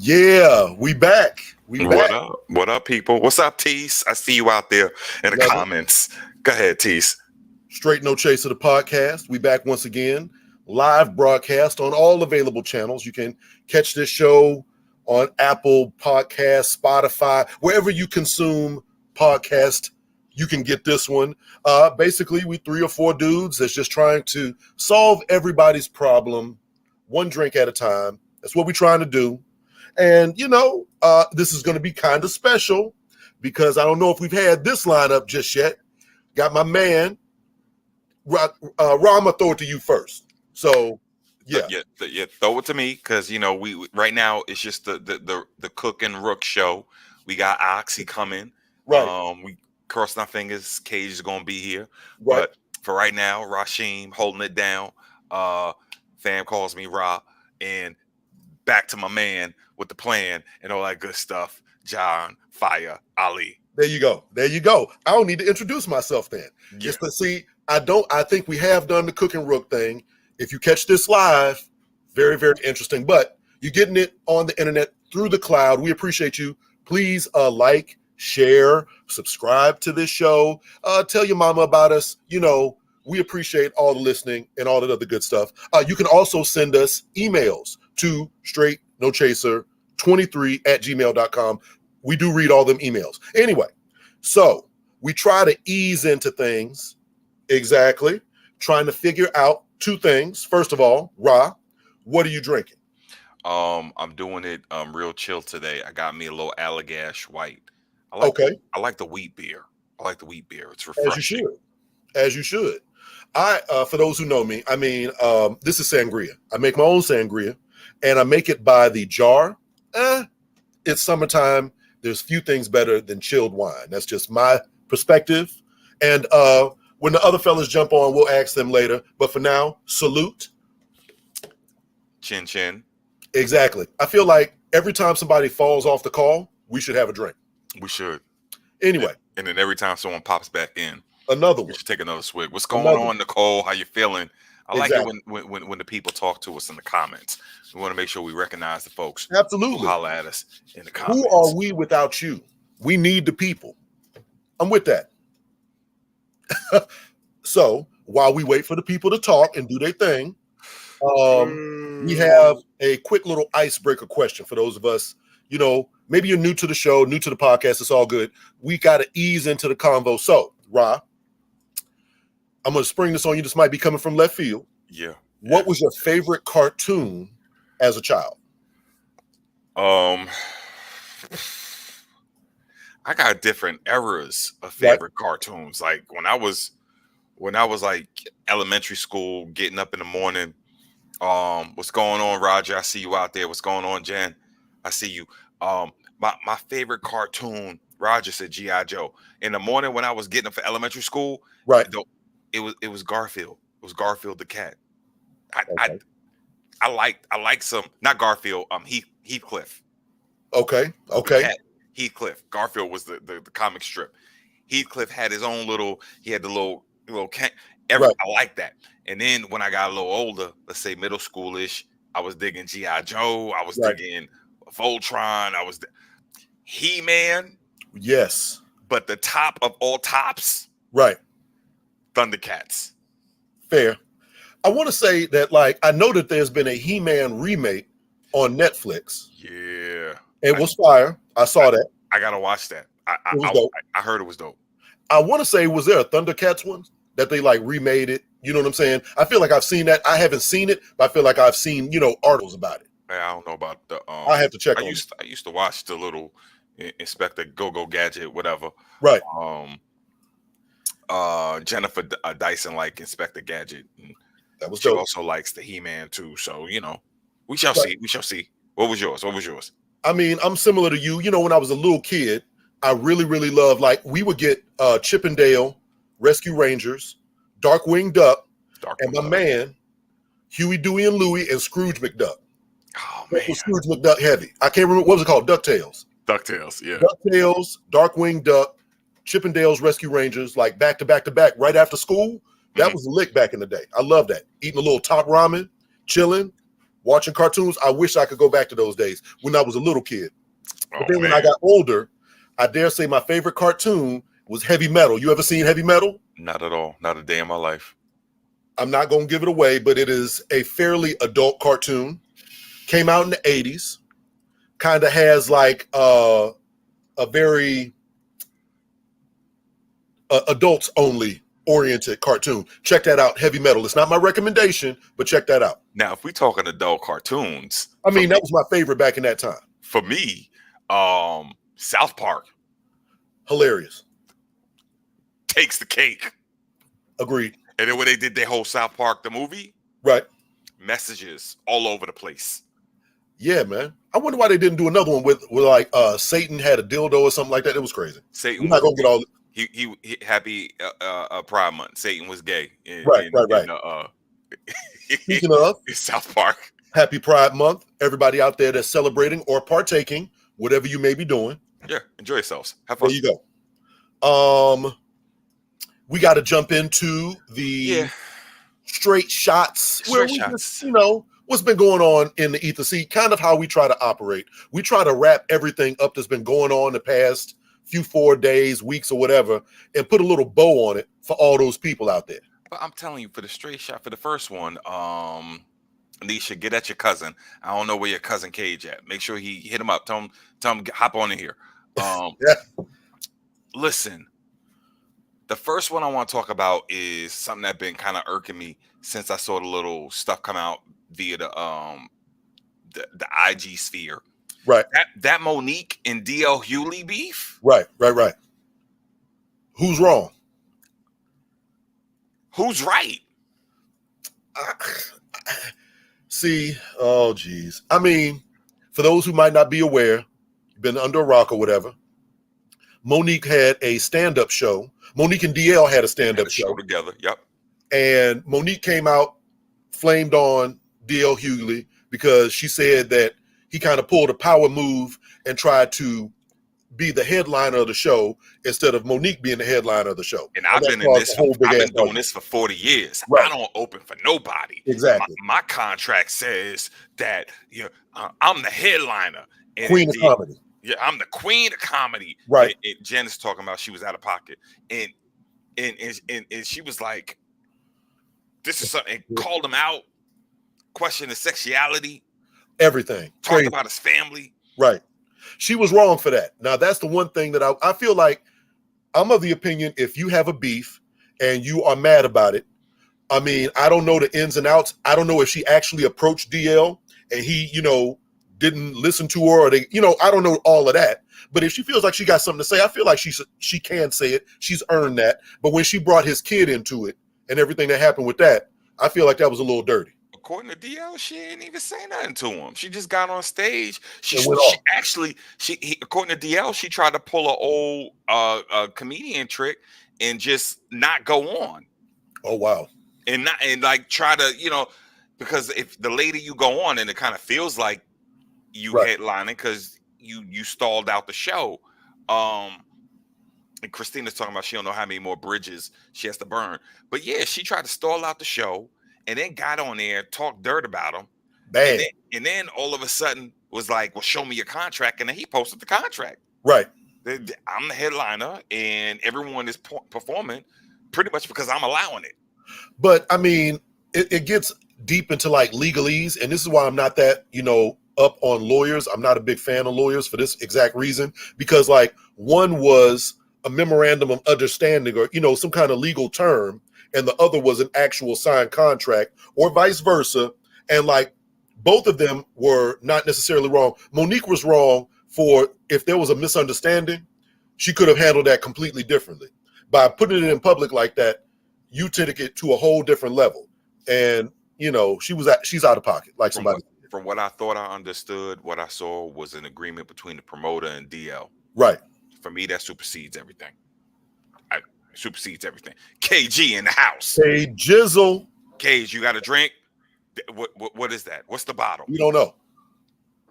Yeah, we back. What up? What up, people? What's up, Tease? I see you out there in the comments. Go ahead, Tease. Straight No Chaser, the podcast. We back once again. Live broadcast on all available channels. You can catch this show on Apple Podcasts, Spotify, wherever you consume podcast. You can get this one. Basically, we 3 or 4 dudes that's just trying to solve everybody's problem, one drink at a time. That's what we're trying to do. And, you know, this is going to be kind of special because I don't know if we've had this lineup just yet. Got my man, Ron, I'm going to throw it to you first. So, yeah, throw it to me because, you know, we right now it's just the Cook and Rook show. We got Oxy coming. Right. We crossing our fingers. Cage is going to be here. Right. But for right now, Rasheem holding it down. Fam calls me Ra. And back to my man with the plan and all that good stuff. John, Fire, Ali. There you go. There you go. I don't need to introduce myself then. Yeah. Just to see, I think we have done the Cook and Rook thing. If you catch this live, very, very interesting. But you're getting it on the internet through the cloud. We appreciate you. Please like, share, subscribe to this show. Tell your mama about us. You know, we appreciate all the listening and all that other good stuff. You can also send us emails to straightnochaser23@gmail.com. We do read all them emails. Anyway, so we try to ease into things. Exactly. Trying to figure out 2 things. First of all, Ra, what are you drinking? I'm doing it real chill today. I got me a little Allagash White. I like the wheat beer. It's refreshing. As you should. For those who know me, I mean, this is sangria. I make my own sangria, and I make it by the jar. It's summertime. There's few things better than chilled wine. That's just my perspective. And when the other fellas jump on, we'll ask them later. But for now, salute. Chin chin. Exactly. I feel like every time somebody falls off the call, we should have a drink. We should. Anyway. And then every time someone pops back in, another one. We should take another swig. What's going on, Nicole? How you feeling? I like it when the people talk to us in the comments. We want to make sure we recognize the folks. Absolutely. Who holler at us in the comments. Who are we without you? We need the people. I'm with that. So while we wait for the people to talk and do their thing, we have a quick little icebreaker question for those of us, maybe you're new to the show, new to the podcast. It's all good. We got to ease into the convo. So, Ra, I'm going to spring this on you. This might be coming from left field. Yeah. What was your favorite cartoon as a child? I got different eras of favorite cartoons. Like when I was like elementary school, getting up in the morning. What's going on, Roger? I see you out there. What's going on, Jen? I see you. My favorite cartoon, Roger said G.I. Joe. In the morning when I was getting up for elementary school, it was Garfield. It was Garfield the cat. I like some, not Garfield, Heathcliff. Okay. Heathcliff. Garfield was the comic strip. Heathcliff had his own he had the little cat. I like that. And then when I got a little older, let's say middle schoolish, I was digging G.I. Joe. I was digging Voltron. I was He-Man. Yes. But the top of all tops, Thundercats. Fair. I want to say that, I know that there's been a He-Man remake on Netflix. Yeah. It was fire. I saw that. I got to watch that. I heard it was dope. I want to say, was there a Thundercats one that they remade it? You know what I'm saying? I feel like I've seen that. I haven't seen it, but I feel like I've seen, articles about it. I don't know about the. I have to check. I used to watch the little Inspector Go-Go Gadget, whatever. Right. Jennifer Dyson Inspector Gadget. That was she dope. Also likes the He-Man too. So we shall see. We shall see. What was yours? I mean, I'm similar to you. When I was a little kid, I really, really loved, we would get Chip and Dale, Rescue Rangers, Darkwing Duck, and my man, Huey, Dewey, and Louie, and Scrooge McDuck. Oh, man. That was Scrooge McDuck heavy. I can't remember. What was it called? DuckTales. DuckTales, yeah. DuckTales, Darkwing Duck, Chip and Dale's Rescue Rangers, back to back to back, right after school. That was lit back in the day. I love that. Eating a little top ramen, chilling, watching cartoons. I wish I could go back to those days when I was a little kid. But then when I got older, I dare say my favorite cartoon was Heavy Metal. You ever seen Heavy Metal? Not at all. Not a day in my life. I'm not going to give it away, but it is a fairly adult cartoon. Came out in the 80s. Kind of has a very adults only oriented cartoon. Check that out, Heavy Metal. It's not my recommendation, but check that out. Now, if we talking adult cartoons, I mean, that was my favorite back in that time. For me, South Park. Hilarious. Takes the cake. Agreed. And then when they did their whole South Park, the movie, messages all over the place. Yeah, man. I wonder why they didn't do another one with Satan had a dildo or something like that. It was crazy. Satan. You're not gonna get all. He happy Pride Month. Satan was gay. Right. Speaking of South Park, happy Pride Month. Everybody out there that's celebrating or partaking, whatever you may be doing. Yeah, enjoy yourselves. Have fun. There you go. We got to jump into the straight shots. Just, what's been going on in the ether. See, kind of how we try to operate. We try to wrap everything up that's been going on the past few 4 days, weeks, or whatever, and put a little bow on it for all those people out there. But I'm telling you, for the straight shot, for the first one, Anisha, get at your cousin. I don't know where your cousin Cage at. Make sure he hit him up. Tell him hop on in here. Listen, the first one I want to talk about is something that's been kind of irking me since I saw the little stuff come out via the IG sphere. Right. That Monique and DL Hewley beef. Right. Who's wrong? Who's right? See, oh geez. I mean, for those who might not be aware, been under a rock or whatever, Monique had a stand-up show. Monique and DL had a stand-up show together. Yep. And Monique came out, flamed on DL Hughley because she said that he kind of pulled a power move and tried to be the headliner of the show instead of Monique being the headliner of the show. And I've been doing this for 40 years. Right. I don't open for nobody. Exactly. My contract says that I'm the headliner. Queen of comedy. Yeah, I'm the queen of comedy. Right. And Jen is talking about she was out of pocket. And she was like, this is something, and called him out. questioned his sexuality, everything. talked Crazy. about his family. Right. She was wrong for that. Now, that's the one thing that I feel like I'm of the opinion, if you have a beef and you are mad about it, I mean, I don't know the ins and outs. I don't know if she actually approached DL and he, didn't listen to her, or they, I don't know all of that. But if she feels like she got something to say, I feel like she can say it. She's earned that. But when she brought his kid into it and everything that happened with that, I feel like that was a little dirty. According to DL, she didn't even say nothing to him. She just got on stage. According to DL, she tried to pull an old comedian trick and just not go on. Oh wow. And like try to, because if the later you go on and it kind of feels like you headlining because you stalled out the show. And Christina's talking about she don't know how many more bridges she has to burn. But yeah, she tried to stall out the show and then got on there, talked dirt about him. Bad. And then all of a sudden was like, well, show me your contract. And then he posted the contract. Right. I'm the headliner and everyone is performing pretty much because I'm allowing it. But I mean, it gets deep into like legalese. And this is why I'm not that, up on lawyers. I'm not a big fan of lawyers for this exact reason, because like one was a memorandum of understanding or, some kind of legal term, and the other was an actual signed contract or vice versa. And like both of them were not necessarily wrong. Monique was wrong for if there was a misunderstanding, she could have handled that completely differently. By putting it in public like that, you took it to a whole different level. And, she's out of pocket, like somebody. From what I thought I understood, what I saw was an agreement between the promoter and DL. Right. For me, that supersedes everything. Supersedes everything. KG in the house. Hey, Jizzle. Cage, you got a drink? What is that? What's the bottle? You don't know.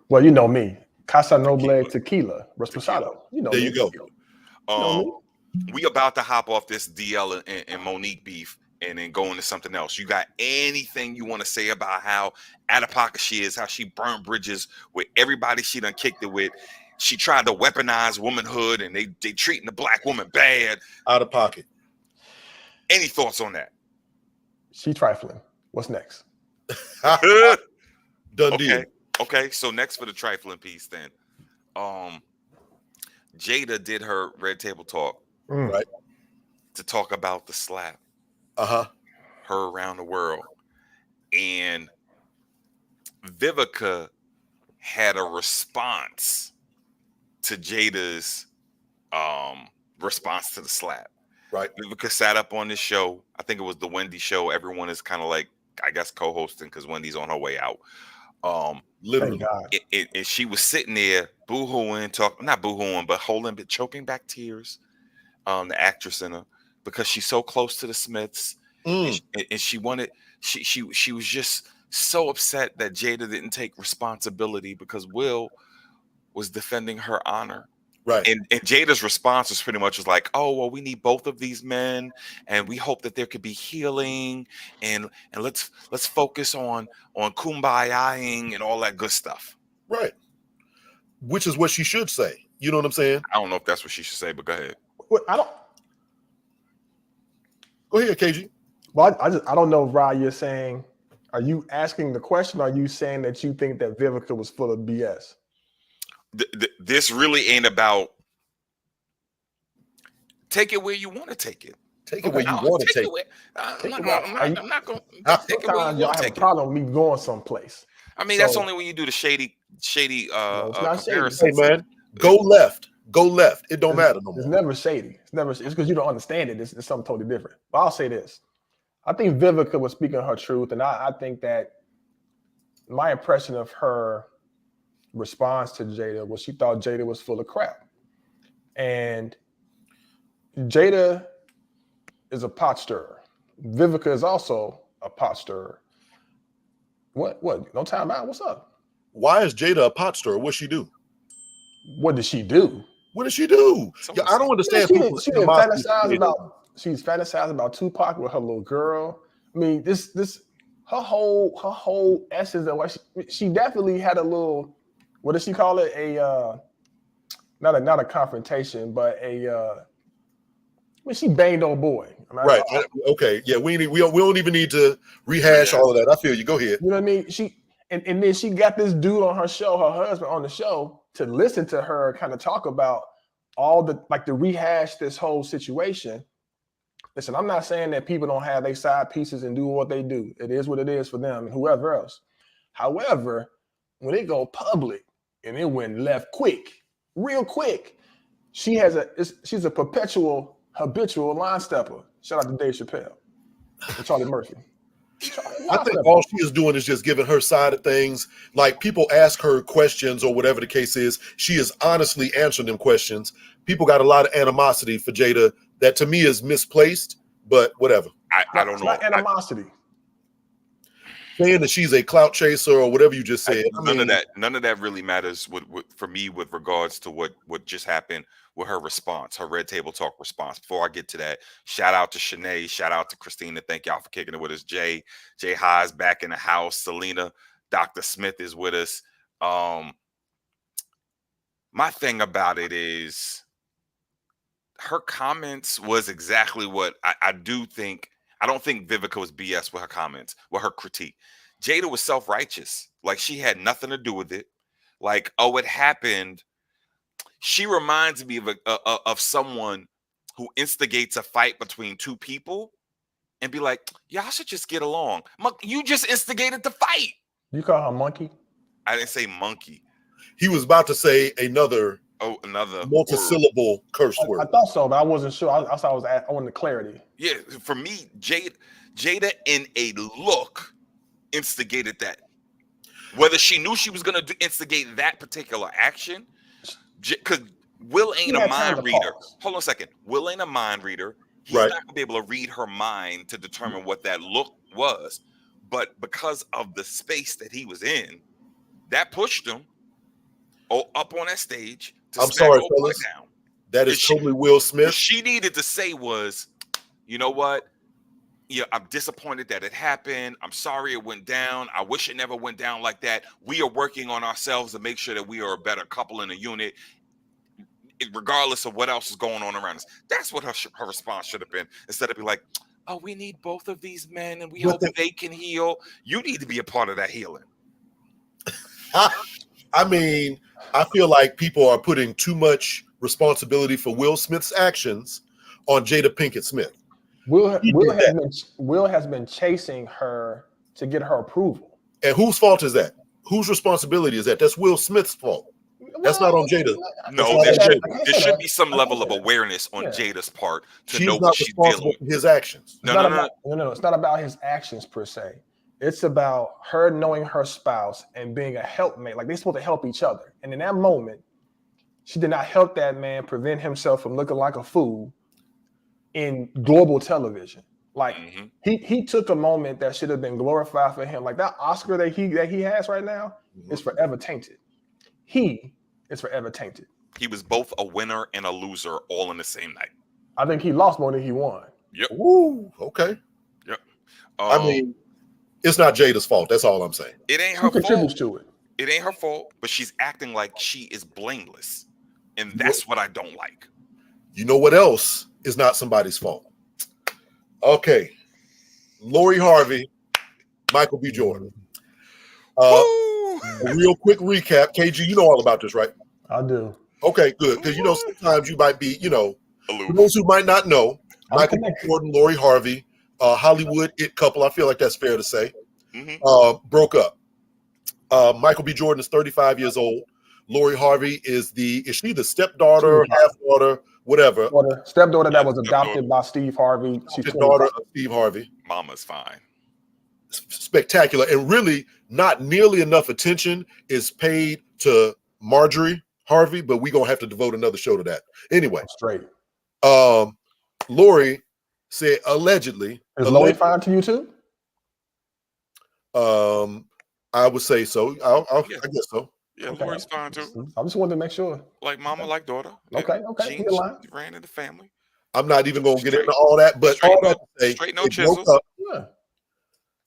Well, you know me. Casa Noble Tequila. Reposado. There you go. We about to hop off this DL and Monique beef and then go into something else. You got anything you want to say about how out of pocket she is, how she burned bridges with everybody she done kicked it with? She tried to weaponize womanhood and they treating the black woman bad. Out of pocket. Any thoughts on that? She trifling. What's next? Done deal. Okay, so next for the trifling piece then. Jada did her Red Table Talk. Right. To talk about the slap. Her around the world. And Vivica had a response to Jada's response to the slap. Right. Vivica sat up on this show. I think it was the Wendy show. Everyone is kind of like, I guess, co-hosting because Wendy's on her way out. Literally. And she was sitting there boo-hooing, not boo-hooing, but choking back tears. The actress in her, because she's so close to the Smiths, and she wanted. She was just so upset that Jada didn't take responsibility because Will was defending her honor. Right. And Jada's response was pretty much like, oh, well, we need both of these men and we hope that there could be healing and let's focus on kumbaya-ing and all that good stuff. Right. Which is what she should say. You know what I'm saying? I don't know if that's what she should say, but go ahead. Go ahead, KG. Well, I don't know, Rod, you're saying, are you asking the question? Or are you saying that you think that Vivica was full of BS? This really ain't about take it where you want to take it. Take it where you want to take it. I'm not going to take it where you want to take it. Problem with me going someplace. I mean, that's only when you do the shady comparison. Hey, man, go left. Go left. It don't matter no more. It's never shady. It's because you don't understand it. It's something totally different. But I'll say this. I think Vivica was speaking her truth, and I think that my impression of her response to Jada was she thought Jada was full of crap. And Jada is a pot stirrer. Vivica is also a pot stirrer. What? No time out. What's up? Why is Jada a pot stirrer? What'd she do? What did she do? What did she do? Yeah, I don't understand. She's fantasized about Tupac with her little girl. I mean, her whole essence of what she definitely had a little. What does she call it? Not a confrontation, but mean, she banged old boy. Right. Okay. Yeah. We don't even need to rehash all of that. I feel you. Go ahead. You know what I mean? And then she got this dude on her show, her husband on the show, to listen to her kind of talk about all the to rehash this whole situation. Listen, I'm not saying that people don't have their side pieces and do what they do. It is what it is for them and whoever else. However, when it go public and it went left quick, real quick, she's a habitual line stepper. Shout out to Dave Chappelle and Charlie Murphy. I think all she is doing is just giving her side of things. Like people ask her questions or whatever the case is, she is honestly answering them questions. People got a lot of animosity for Jada that to me is misplaced, but whatever. I don't know. Not animosity. Saying that she's a clout chaser or whatever you just said. None of that really matters for me with regards to what just happened with her response, her Red Table Talk response. Before I get to that, shout out to Shanae, shout out to Christina. Thank y'all for kicking it with us. Jay High's back in the house. Selena, Dr. Smith is with us. My thing about it is her comments was exactly what I do think. I don't think Vivica was BS with her comments, with her critique. Jada was self-righteous. Like she had nothing to do with it. Like, oh, it happened. She reminds me of someone who instigates a fight between two people and be like, y'all should just get along. You just instigated the fight. You call her monkey? I didn't say monkey. He was about to say another multi-syllable curse word. I thought so, but I wasn't sure. I wanted clarity. Yeah, for me, Jada in a look instigated that. Whether she knew she was going to instigate that particular action, because Will ain't a mind reader. Hold on a second. Will ain't a mind reader. He's not going to be able to read her mind to determine what that look was. But because of the space that he was in, that pushed him up on that stage. I'm sorry, fellas. Down. That is totally Will Smith. What she needed to say was, you know what? Yeah, I'm disappointed that it happened. I'm sorry it went down. I wish it never went down like that. We are working on ourselves to make sure that we are a better couple in a unit, regardless of what else is going on around us. That's what her response should have been. Instead of be like, oh, we need both of these men and we hope they can heal. You need to be a part of that healing. I mean, I feel like people are putting too much responsibility for Will Smith's actions on Jada Pinkett Smith. Will has been chasing her to get her approval. And whose fault is that? Whose responsibility is that? That's Will Smith's fault. That's not on Jada. No, there should be some level of awareness on Jada's part to know what she's dealing with. His actions. No. It's not about his actions per se. It's about her knowing her spouse and being a helpmate. Like they're supposed to help each other. And in that moment, she did not help that man prevent himself from looking like a fool in global television. Like he took a moment that should have been glorified for him. Like that Oscar that he has right now is forever tainted. He is forever tainted. He was both a winner and a loser all in the same night. I think he lost more than he won. Yep. Ooh, okay. Yep. I mean, it's not Jada's fault. That's all I'm saying. It ain't her contributes fault. To it. It ain't her fault, but she's acting like she is blameless. And that's what I don't like. You know what else is not somebody's fault? Okay. Lori Harvey, Michael B. Jordan. A real quick recap. KG, you know all about this, right? I do. Okay, good. Because, sometimes you might be, for those who might not know, Michael B. Jordan, Lori Harvey, Hollywood it couple, I feel like that's fair to say, broke up. Michael B. Jordan is 35 years old. Lori Harvey is she the stepdaughter, half-daughter, whatever? Stepdaughter that was adopted by Steve Harvey. She's the daughter of Steve Harvey. Mama's fine. Spectacular. And really not nearly enough attention is paid to Marjorie Harvey, but we're going to have to devote another show to that. Anyway. Straight. Lori said allegedly. Is Lori fine to you too? I would say so. I guess so. Yeah, okay. Lori's fine too. I just wanted to make sure. Like mama, like daughter. Okay. She ran in the family. I'm not even going to get into all that, but all that to say, straight no chisels.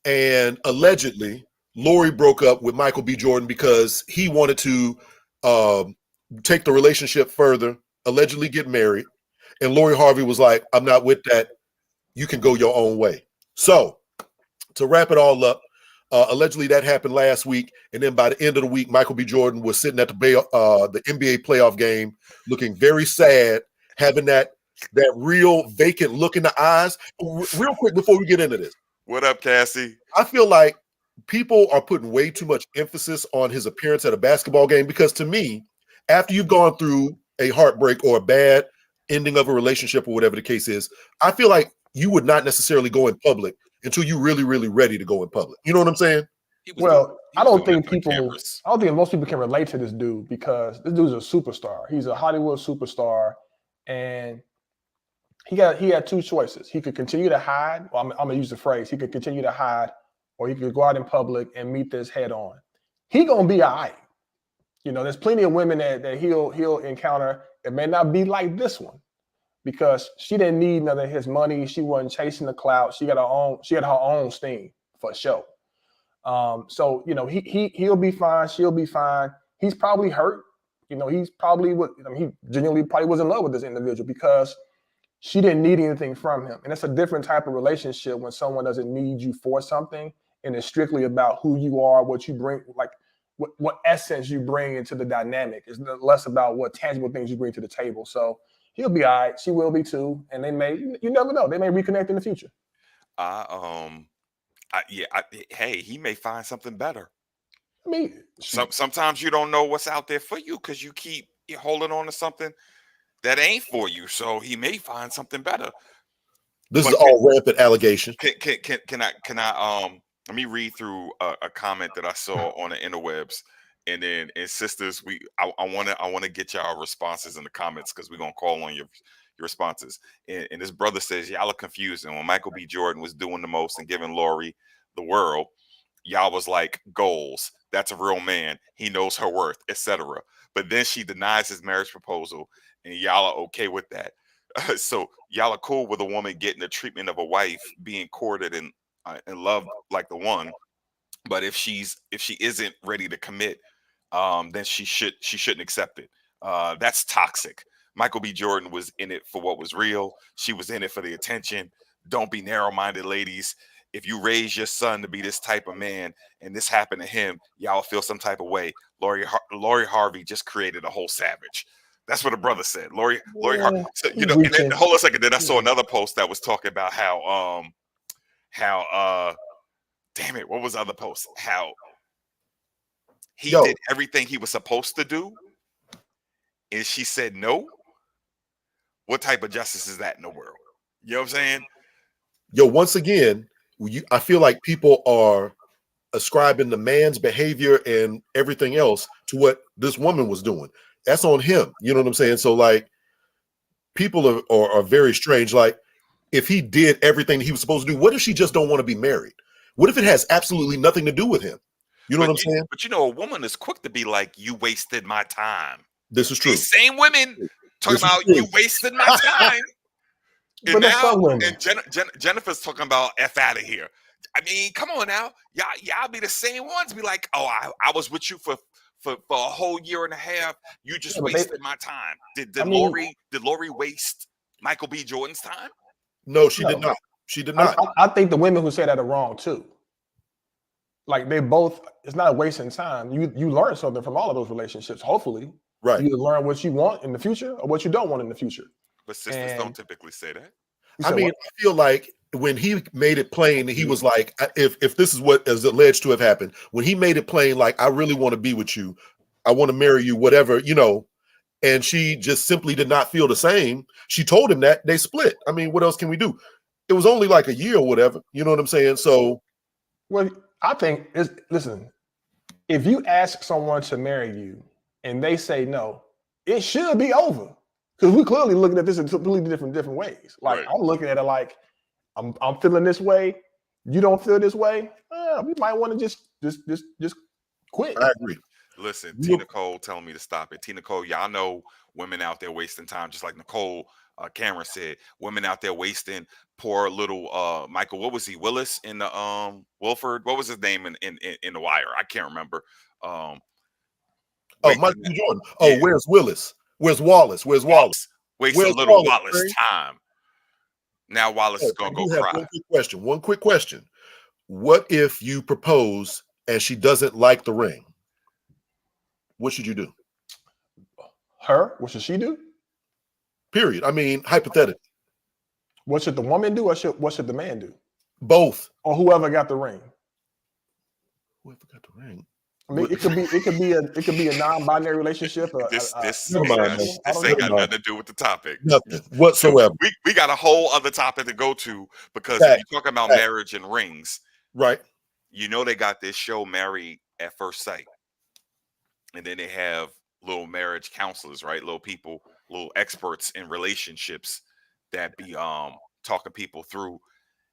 And allegedly, Lori broke up with Michael B. Jordan because he wanted to take the relationship further, allegedly get married, And Lori Harvey was like, I'm not with that. You can go your own way. So to wrap it all up, allegedly that happened last week. And then by the end of the week, Michael B. Jordan was sitting at the NBA playoff game looking very sad, having that real vacant look in the eyes. Real quick before we get into this. What up, Cassie? I feel like people are putting way too much emphasis on his appearance at a basketball game because to me, after you've gone through a heartbreak or a bad ending of a relationship or whatever the case is, I feel like you would not necessarily go in public until you're really, really ready to go in public. You know what I'm saying? Well, I don't think most people can relate to this dude because this dude's a superstar. He's a Hollywood superstar, and he had two choices. He could continue to hide. Well, I'm gonna use the phrase. He could continue to hide, or he could go out in public and meet this head on. He gonna be all right. You know, there's plenty of women that he'll encounter. It may not be like this one because she didn't need none of his money. She wasn't chasing the clout. She had her own steam for sure. So you know, he'll be fine. She'll be fine. He's probably hurt. You know, he genuinely probably was in love with this individual because she didn't need anything from him. And it's a different type of relationship when someone doesn't need you for something and it's strictly about who you are, what you bring, like what essence you bring into the dynamic. It's less about what tangible things you bring to the table. So he'll be all right. She will be too. And you never know. They may reconnect in the future. Hey, he may find something better. I mean, sometimes you don't know what's out there for you because you keep holding on to something that ain't for you. So he may find something better. This is all rampant allegation. Can I let me read through a comment that I saw on the interwebs, and then sisters, I want to get y'all responses in the comments because we're gonna call on your responses. And this brother says y'all are confused, and when Michael B. Jordan was doing the most and giving Lori the world, y'all was like, goals. That's a real man. He knows her worth, etc. But then she denies his marriage proposal, and y'all are okay with that. So y'all are cool with a woman getting the treatment of a wife, being courted and loved like the one. But if she isn't ready to commit, then she shouldn't accept it. That's toxic. Michael B. Jordan was in it for what was real. She was in it for the attention. Don't be narrow-minded, ladies. If you raise your son to be this type of man and this happened to him, y'all feel some type of way. Lori Harvey just created a whole savage. That's what a brother said. Lori Harvey. So, you know, and then, hold on a second. Then I saw another post that was talking about how damn it, what was the other post? How he did everything he was supposed to do, and she said no. What type of justice is that in the world? You know what I'm saying? Yo, once again, I feel like people are ascribing the man's behavior and everything else to what this woman was doing. That's on him. You know what I'm saying? So like people are very strange. Like if he did everything he was supposed to do, what if she just don't want to be married? What if it has absolutely nothing to do with him? You know what I'm saying? But you know, a woman is quick to be like, you wasted my time. This is true. These same women talking about you wasted my time. And now, Jennifer's talking about F out of here. I mean, come on now. Y'all be the same ones. Be like, oh, I was with you for a whole year and a half. You just wasted my time. Did Lori waste Michael B. Jordan's time? No, she did not. She did not. I think the women who say that are wrong too. Like they both, it's not a wasting time. You learn something from all of those relationships, hopefully. Right. You learn what you want in the future or what you don't want in the future. But sisters don't typically say that. I mean, I feel like when he made it plain, he was like, if this is what is alleged to have happened, when he made it plain, like, I really want to be with you, I want to marry you, whatever, you know, and she just simply did not feel the same. She told him that, they split. I mean, what else can we do? It was only like a year or whatever. You know what I'm saying? So, well, I think listen, if you ask someone to marry you and they say no, it should be over. Because we're clearly looking at this in completely different ways. Like, right. I'm looking at it like, I'm feeling this way. You don't feel this way. We might want to just quit. I agree. Listen, Tina Cole telling me to stop it. Tina Cole, y'all know women out there wasting time, just like Nicole Cameron said. Women out there wasting poor little Michael. What was he? Willis in the Wilford. What was his name in The Wire? I can't remember. Michael Jordan. Oh, yeah. Where's Willis? Where's Wallace? Where's Wallace? Waste a Where's little Wallace, Wallace Ray? time. Now Wallace is I gonna go do have cry. one quick question. One quick question. What if you propose and she doesn't like the ring? What should you do? Her? What should she do? Period. I mean, hypothetically. What should the woman do, or what should the man do, Both. or whoever got the ring? Whoever got the ring. I mean, it could be a non-binary relationship. This Never mind, man. this I ain't don't got know. nothing to do with the topic. Nothing whatsoever. We got a whole other topic to go to, because Fact. if you're talking about Fact. marriage and rings, Right. you know they got this show Married at First Sight. And then they have little marriage counselors, right? Little people, little experts in relationships that be talking people through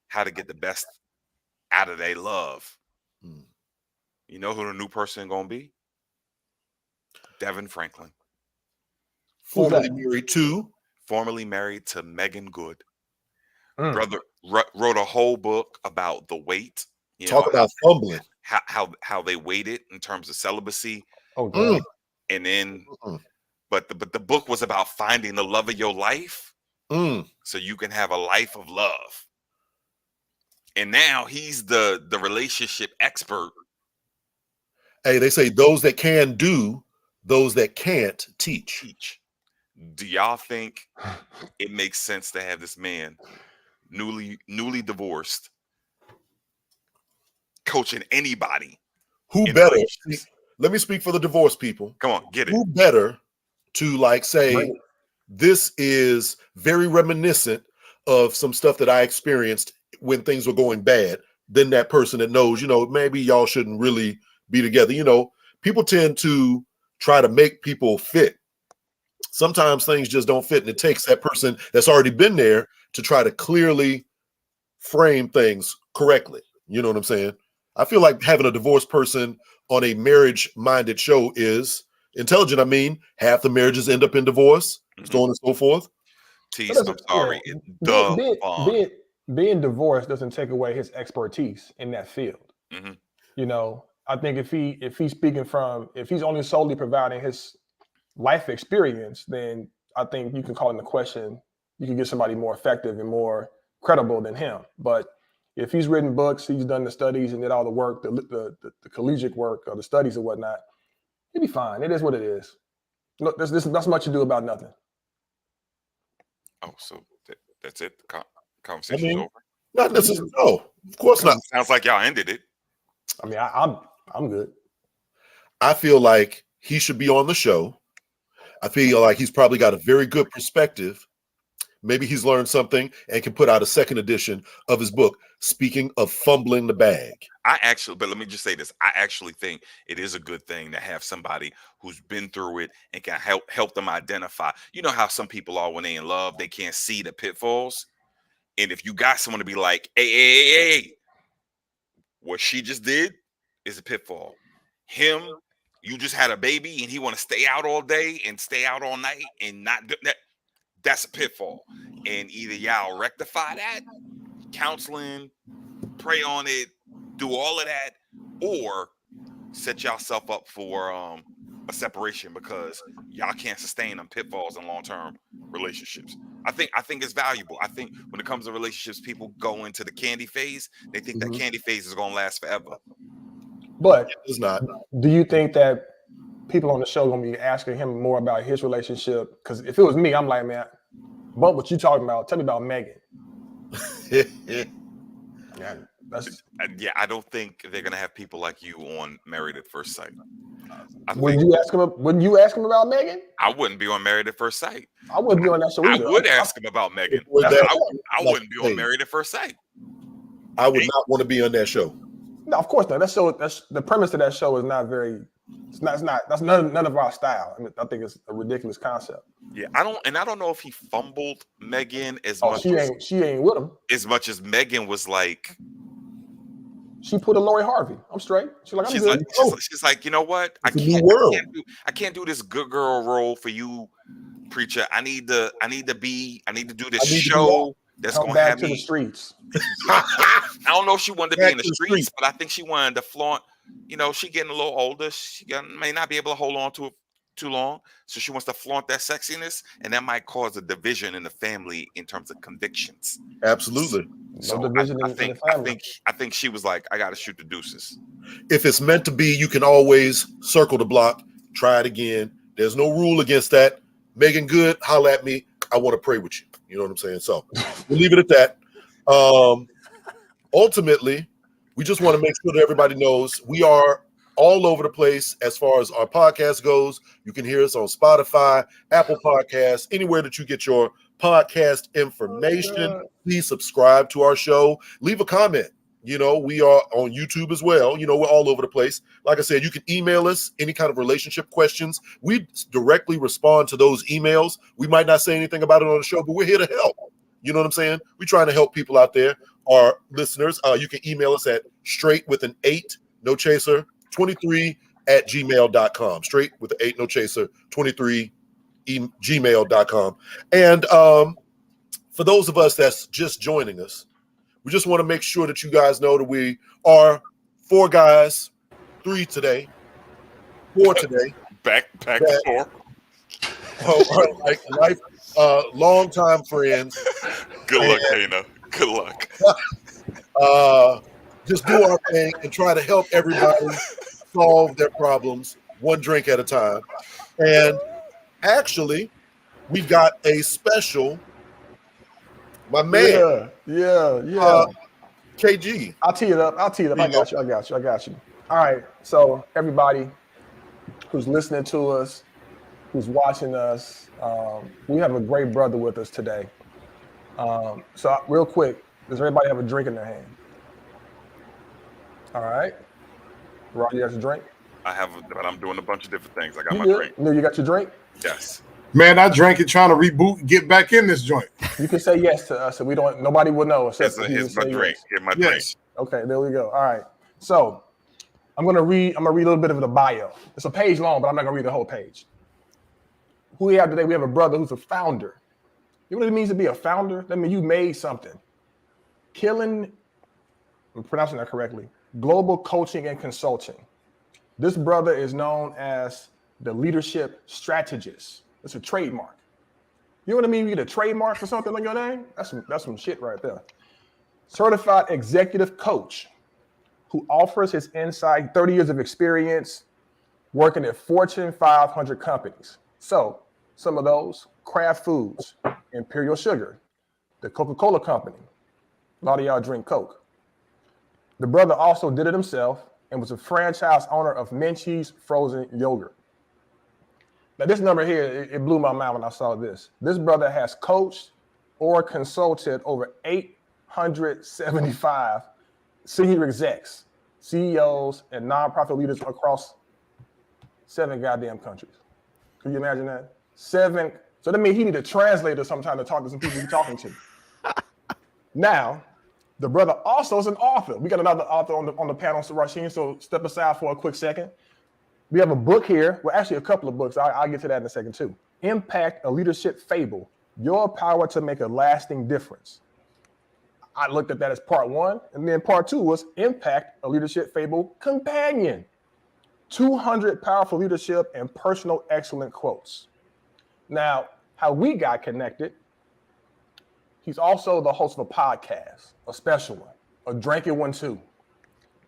how to get the best out of their love. Hmm. You know who the new person gonna be? Devin Franklin. Formerly married to Megan Good. Mm. Brother wrote a whole book about the weight. Talk about fumbling. How they waited in terms of celibacy. Oh God. And then Mm. but the book was about finding the love of your life, so you can have a life of love. And now he's the relationship expert. Hey, they say those that can do, those that can't teach. Do y'all think it makes sense to have this man, newly divorced, coaching anybody? Who in better? relationships? Let me speak for the divorced people. Come on, get it. Who better to like say, Right. this is very reminiscent of some stuff that I experienced when things were going bad, than that person that knows, maybe y'all shouldn't really be together. People tend to try to make people fit. Sometimes things just don't fit, and it takes that person that's already been there to try to clearly frame things correctly. You know what I'm saying? I feel like having a divorced person on a marriage-minded show is intelligent. I mean, half the marriages end up in divorce, so on and so forth. Tease, I'm sorry. Being divorced doesn't take away his expertise in that field. Mm-hmm. I think if he's only solely providing his life experience, then I think you can call into question. You can get somebody more effective and more credible than him. But if he's written books, he's done the studies and did all the work, the collegiate work or the studies or whatnot, he'll be fine. It is what it is. Look, that's much to do about nothing. Oh, so that's it. The conversation's over. Not necessarily. No, of course not. Sounds like y'all ended it. I mean, I'm good. I feel like he should be on the show. I feel like he's probably got a very good perspective. Maybe he's learned something and can put out a second edition of his book. Speaking of fumbling the bag. But let me just say this. I actually think it is a good thing to have somebody who's been through it and can help them identify. You know how some people are when they're in love, they can't see the pitfalls. And if you got someone to be like, hey, what she just did is a pitfall. You just had a baby and he want to stay out all day and stay out all night and not do that. That's a pitfall. And either y'all rectify that, counseling, pray on it, do all of that, or set yourself up for a separation because y'all can't sustain them pitfalls in long-term relationships. I think it's valuable. I think when it comes to relationships, people go into the candy phase. They think that candy phase is going to last forever. But it's not. Do you think that people on the show going to be asking him more about his relationship? Because if it was me, I'm like, man, but what you talking about? Tell me about Megan. I don't think they're gonna have people like you on Married at First Sight. Wouldn't you ask him about Megan? I wouldn't be on Married at First Sight. I wouldn't be on that show either. I would ask him about Megan. I wouldn't be on Married at First Sight. I would not want to be on that show. No, of course not. That's the premise of that show is not very. That's none of our style. I mean, I think it's a ridiculous concept. Yeah, I don't know if he fumbled Megan as much. She ain't with him as much as Megan was like. She put a Lori Harvey. I'm straight. She's like, you know what? I can't do this good girl role for you, preacher. I need to do this show that's gonna have me to the streets. I don't know if she wanted to be in the streets, but I think she wanted to flaunt. She getting a little older. She may not be able to hold on to too long, so she wants to flaunt that sexiness, and that might cause a division in the family in terms of convictions. Absolutely. No division in the family. I think she was like, I gotta shoot the deuces. If it's meant to be, you can always circle the block, try it again. There's no rule against that. Megan Good, holla at me. I want to pray with you. You know what I'm saying? So we'll leave it at that. Ultimately, we just want to make sure that everybody knows we are all over the place as far as our podcast goes. You can hear us on Spotify, Apple Podcasts, anywhere that you get your podcast information. Please subscribe to our show. Leave a comment. You know, we are on YouTube as well. You know, we're all over the place. Like I said, you can email us any kind of relationship questions. We directly respond to those emails. We might not say anything about it on the show, but we're here to help. You know what I'm saying? We're trying to help people out there, our listeners. You can email us at Str8 with an 8, no chaser, 23 at gmail.com. Str8 with an 8, no chaser, 23 gmail.com. And for those of us that's just joining us, we just want to make sure that you guys know that we are 4 guys, 3 today, 4 today. Back to 4. Like long-time friends. Good luck, Dana. Good luck. Just do our thing and try to help everybody solve their problems one drink at a time. And actually, we got a special. My man. Yeah. KG. I'll tee it up. I got you. All right. So everybody who's listening to us, who's watching us, we have a great brother with us today. So real quick, does everybody have a drink in their hand? All right. Rob, you got your drink? I have, but I'm doing a bunch of different things. I got You my good? drink. No, you got your drink? Yes. Man, I drank it trying to reboot and get back in this joint. You can say yes to us, and nobody will know. Here's my drink. Here's my drink. Okay, there we go. All right. So I'm gonna read a little bit of the bio. It's a page long, but I'm not gonna read the whole page. Who we have today? We have a brother who's a founder. You know what it means to be a founder? That means you made something. I'm pronouncing that correctly. Global Coaching and Consulting. This brother is known as the leadership strategist. It's a trademark. You know what I mean? You get a trademark for something on your name? That's some shit right there. Certified executive coach who offers his insight, 30 years of experience working at Fortune 500 companies. So some of those, Kraft Foods, Imperial Sugar, the Coca-Cola Company. A lot of y'all drink Coke. The brother also did it himself and was a franchise owner of Menchie's frozen yogurt. Now this number here, it blew my mind when I saw this. This brother has coached or consulted over 875 senior execs, CEOs, and nonprofit leaders across 7 goddamn countries. Can you imagine that? 7. So that means he need a translator sometime to talk to some people he's talking to. Now, the brother also is an author. We got another author on the panel, Rasheen, so step aside for a quick second. We have a book here. Well, actually, a couple of books. I'll get to that in a second, too. Impact, a Leadership Fable, Your Power to Make a Lasting Difference. I looked at that as part 1. And then part 2 was Impact, a Leadership Fable Companion. 200 powerful leadership and personal excellent quotes. Now, how we got connected, he's also the host of a podcast, a special one, a drinking one, too.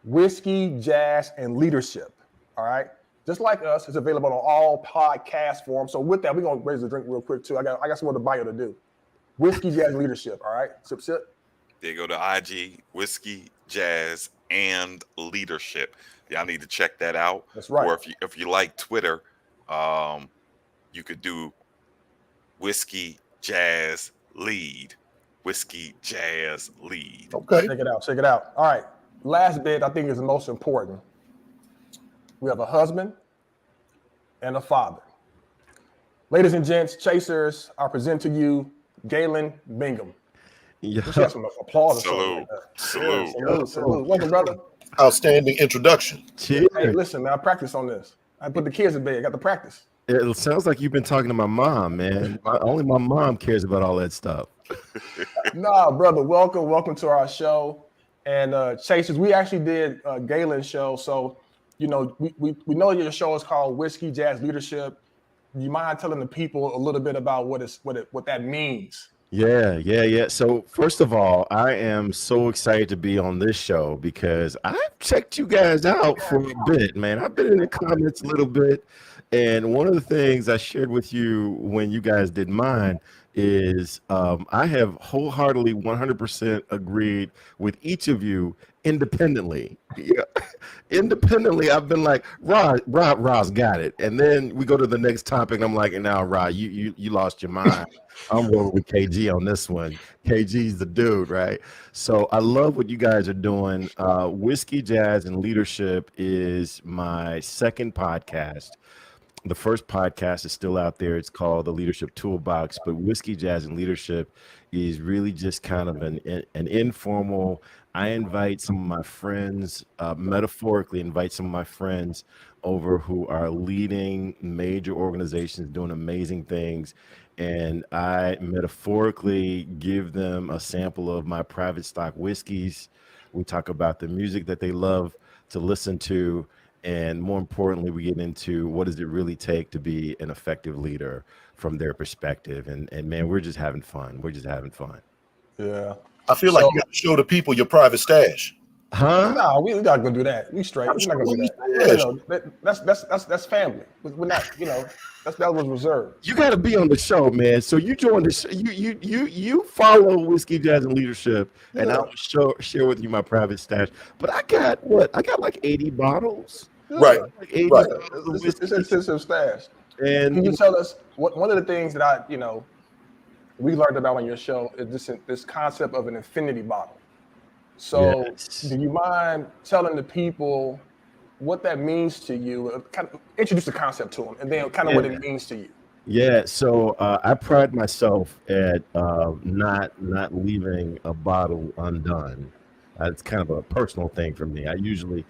Whiskey, Jazz, and Leadership. All right? Just like us, it's available on all podcast forms. So with that, we're going to raise the drink real quick, too. I got some more to bio to do. Whiskey, Jazz, Leadership. All right? Sip, sip. There you go to IG, Whiskey, Jazz, and Leadership. Y'all need to check that out. That's right. Or if you like Twitter, you could do Whiskey, Jazz, Lead. Whiskey, Jazz, Lead. Okay. Check it out. All right. Last bit I think is the most important. We have a husband and a father. Ladies and gents, chasers, I present to you Galen Bingham. Yeah. Let's have some applause. Salute. Salute. Welcome, brother. Outstanding introduction. Cheers. Hey, listen, man, I practice on this. I put the kids in bed. I got to practice. It sounds like you've been talking to my mom, man. Only my mom cares about all that stuff. Nah, brother, welcome to our show. And chasers, we actually did Galen's show. So, you know, we know your show is called Whiskey, Jazz, Leadership. you mind telling the people a little bit about what that means? Yeah. So first of all, I am so excited to be on this show because I've checked you guys out for a bit, man. I've been in the comments a little bit, and one of the things I shared with you when you guys did mine is I have wholeheartedly 100% agreed with each of you independently. Yeah. Independently, I've been like, Roz got it, and then we go to the next topic, and I'm like, and now, Rod, you lost your mind. I'm rolling with KG on this one. KG's the dude, right? So I love what you guys are doing. Whiskey, Jazz, and Leadership is my second podcast. The first podcast is still out there. It's called The Leadership Toolbox, but Whiskey, Jazz, and Leadership is really just kind of an informal. I invite some of my friends, metaphorically invite some of my friends over who are leading major organizations, doing amazing things. And I metaphorically give them a sample of my private stock whiskeys. We talk about the music that they love to listen to. And more importantly, we get into what does it really take to be an effective leader from their perspective. And man, we're just having fun. We're just having fun. Yeah. I feel like you got to show the people your private stash. Huh? No, we're not gonna do that. We straight. We're not gonna do that. That's family. We're not. That was reserved. You got to be on the show, man. So you join the show. You follow Whiskey, Jazz, and Leadership, and I'll share with you my private stash. But I got like 80 bottles. Right. Like 80 Right. bottles of It's whiskey. an extensive stash. And Can you tell us one of the things that we learned about on your show is this concept of an infinity bottle. So, Yes. do you mind telling the people what that means to you? Kind of introduce the concept to them, and then kind of what it means to you. Yeah, so I pride myself at not leaving a bottle undone. It's kind of a personal thing for me. I usually,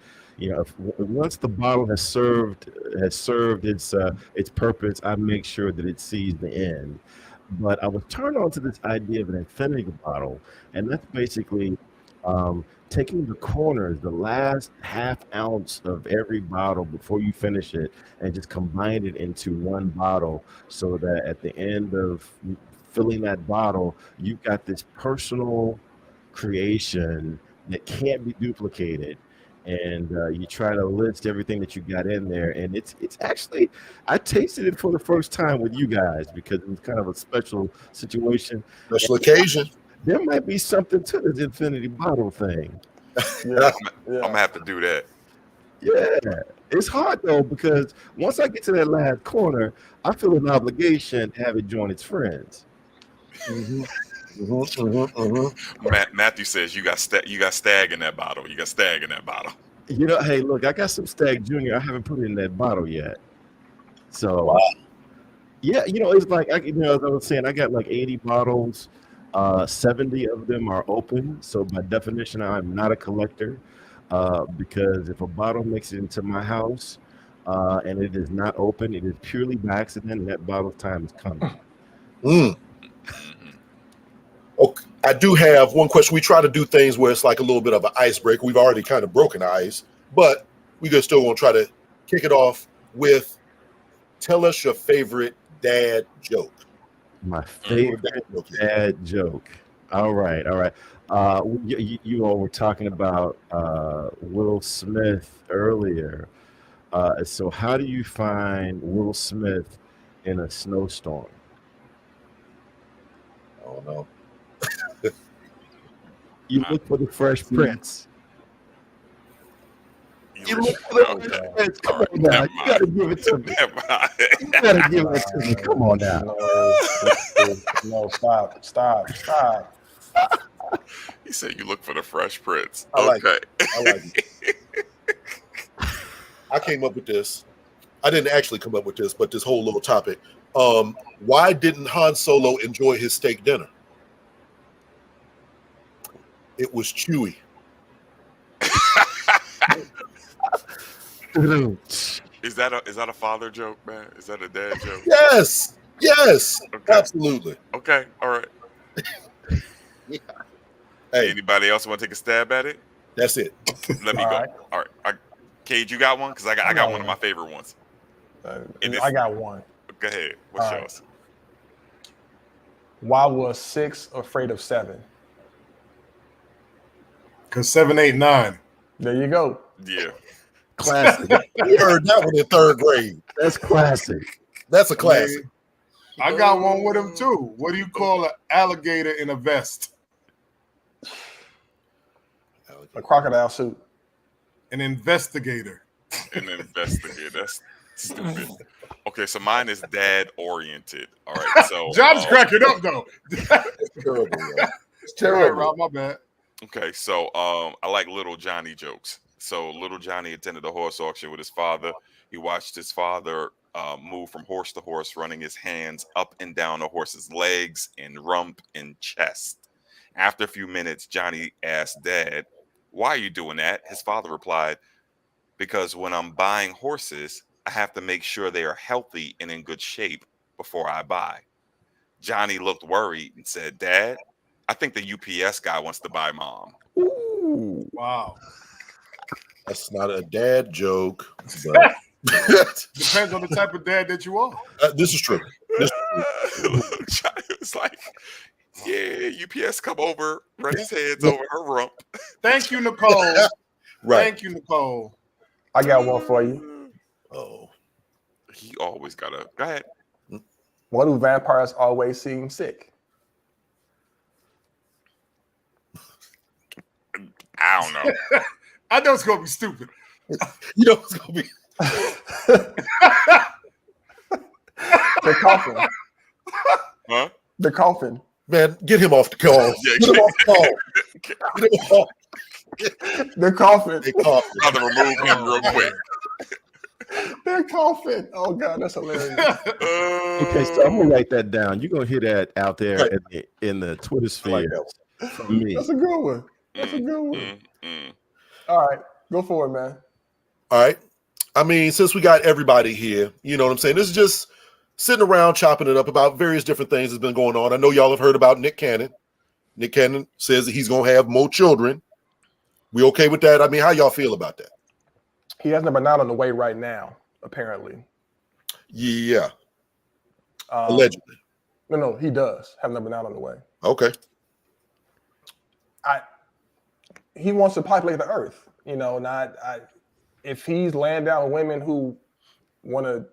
once the bottle has served its purpose, I make sure that it sees the end. But I was turned on to this idea of an infinity bottle, and that's basically taking the corners, the last half ounce of every bottle before you finish it, and just combine it into one bottle so that at the end of filling that bottle, you've got this personal creation that can't be duplicated. And you try to list everything that you got in there, and it's actually, I tasted it for the first time with you guys because it was kind of a special situation. Special occasion. There might be something to this infinity bottle thing. Yeah. I'm gonna have to do that. Yeah, it's hard though because once I get to that last corner, I feel an obligation to have it join its friends. Matthew says you got stag in that bottle. You got stag in that bottle. Hey, look, I got some Stag Junior. I haven't put it in that bottle yet. So, Wow. yeah, it's like as I was saying, I got like 80 bottles. 70 of them are open. So by definition, I'm not a collector because if a bottle makes it into my house and it is not open, it is purely by accident, and that bottle's time is coming. Okay, I do have one question. We try to do things where it's like a little bit of an icebreaker. We've already kind of broken ice, but we still want to try to kick it off with tell us your favorite dad joke. My favorite dad joke. All right. You all were talking about Will Smith earlier. So how do you find Will Smith in a snowstorm? Oh no. You look for the Fresh Prince. You look for the Fresh Prince. Come on now. You gotta give it to me. You gotta give it to me. Come on now. No, stop. He said you look for the Fresh Prince. I like Okay. I like it. I came up with this. I didn't actually come up with this, but this whole little topic. Why didn't Han Solo enjoy his steak dinner? It was chewy. Is that a father joke, man? Is that a dad joke? Yes. Okay. Absolutely. Okay. All right. Yeah. Hey, Anybody else want to take a stab at it? that's it. Let me All go. right. All right. Cage, you got one? Because I got one of my favorite ones. I got one. Go ahead. What's All right. yours? Why was 6 afraid of 7? Because 7, 8, 9. There you go. Yeah. Classic. We heard that one in third grade. That's classic. That's a classic. I got one with him too. What do you call an alligator in a vest? A crocodile suit. An investigator. An investigator. That's stupid. Okay, so mine is dad oriented. All right. So John's cracking up though. It's terrible. Yo. It's All right, terrible. Rob, my bad. okay, so I like little Johnny jokes. So little Johnny attended a horse auction with his father. He watched his father move from horse to horse, running his hands up and down the horse's legs and rump and chest. After a few minutes, Johnny asked Dad, "Why are you doing that?" His father replied, "Because when I'm buying horses, I have to make sure they are healthy and in good shape before I buy." Johnny looked worried and said, "Dad, I think the UPS guy wants to buy Mom." Ooh. Wow. That's not a dad joke. But Depends on the type of dad that you are. this is true. Johnny was like, "Yeah, UPS come over, run his hands over her rump." Thank you, Nicole. Right. Thank you, Nicole. I got one for you. Oh. He always gotta go ahead. Why do vampires always seem sick? I don't know. I know it's gonna be stupid. You know it's gonna be They're coughing. Huh? They're coughing. man, get him off the call. Yeah, Get him off the call. Get him off. They're coughing. They cough. Gotta remove him real quick. They're coughing. Oh God, that's hilarious. Okay, so I'm gonna write that down. You're gonna hear that out there Right. in the Twitter I like sphere that. from me. That's a good one. That's a good one. Mm. All right, go for it, man. All right. I mean, since we got everybody here, you know what I'm saying? This is just sitting around chopping it up about various different things that's been going on. I know y'all have heard about Nick Cannon. Nick Cannon says that he's going to have more children. We okay with that? I mean, how y'all feel about that? He has number 9 on the way right now, apparently. Yeah, allegedly. No, he does have number 9 on the way. Okay. He wants to populate the earth, you know, if he's laying down women who want to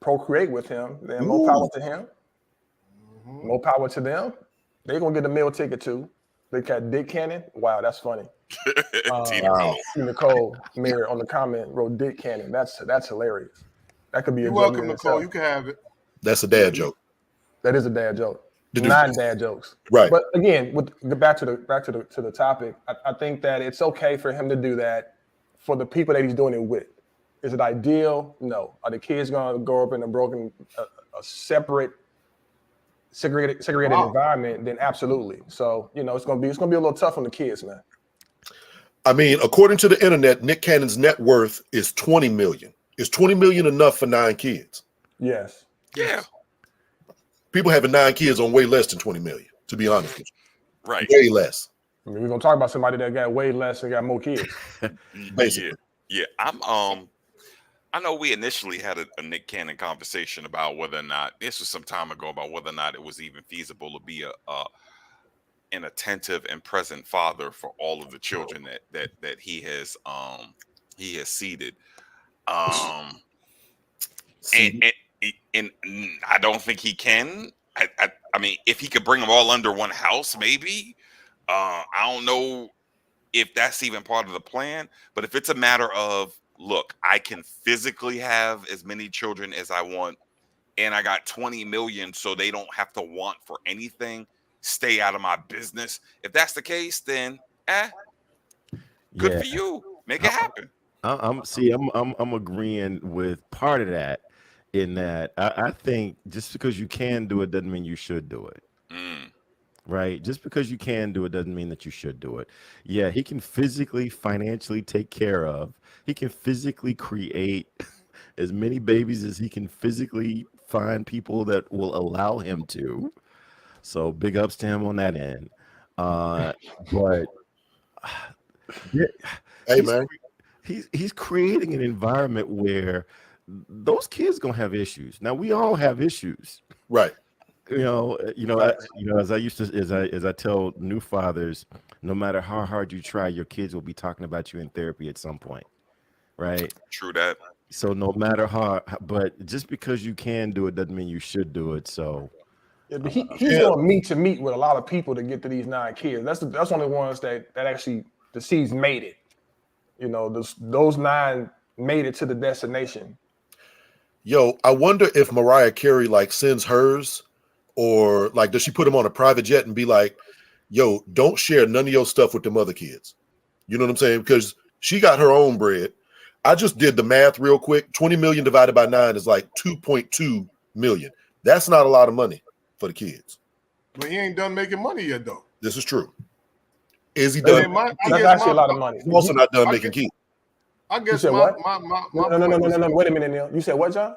procreate with him, then more power to him. More power to them. They're going to get a meal ticket too. They got Dick Cannon. Wow, that's funny. Wow. Nicole Mayer on the comment wrote Dick Cannon. That's hilarious. That could be a You're joke welcome, in Nicole. itself. You can have it. That's a dad joke. That is a dad joke. The dude- 9 dad jokes. Right. But again, back to the topic, I think that it's okay for him to do that for the people that he's doing it with. Is it ideal? No. Are the kids going to grow up in a separate, segregated environment? Then absolutely. So it's going to be a little tough on the kids, man. I mean, according to the internet, Nick Cannon's net worth is $20 million. Is $20 million enough for 9 kids? Yes. Yeah. People having 9 kids on way less than 20 million, to be honest with Right. you. Way less. I mean, we're gonna talk about somebody that got way less and got more kids. Basically. Yeah. I know we initially had a Nick Cannon conversation about whether or not this was some time ago about whether or not it was even feasible to be an attentive and present father for all of the children that he has seeded. And I don't think he can. I mean, if he could bring them all under one house, maybe. I don't know if that's even part of the plan. But if it's a matter of, look, I can physically have as many children as I want, and I got 20 million, so they don't have to want for anything. Stay out of my business. If that's the case, then good for you. Make it happen. I'm agreeing with part of that. In that, I think just because you can do it doesn't mean you should do it. Right? Just because you can do it doesn't mean that you should do it. Yeah, he can physically, financially take care of. He can physically create as many babies as he can physically find people that will allow him to. So big ups to him on that end. But yeah, Hey, man. he's creating an environment where those kids gonna have issues. Now we all have issues. Right. As I tell new fathers, no matter how hard you try, your kids will be talking about you in therapy at some point, right? True that. So no matter how, but just because you can do it doesn't mean you should do it. So Yeah, but he's going to meet with a lot of people to get to these 9 kids. That's one of the ones that actually the seeds made it. Those 9 made it to the destination. Yo, I wonder if Mariah Carey like sends hers, or like does she put them on a private jet and be like, yo, don't share none of your stuff with them other kids. You know what I'm saying? Because she got her own bread. I just did the math real quick. 20 million divided by 9 is like 2.2 million. That's not a lot of money for the kids. But he ain't done making money yet, though. This is true. Is he done? That's actually a lot of money. He's also not done making kids. I guess No. Wait a minute, Neil. You said what, John?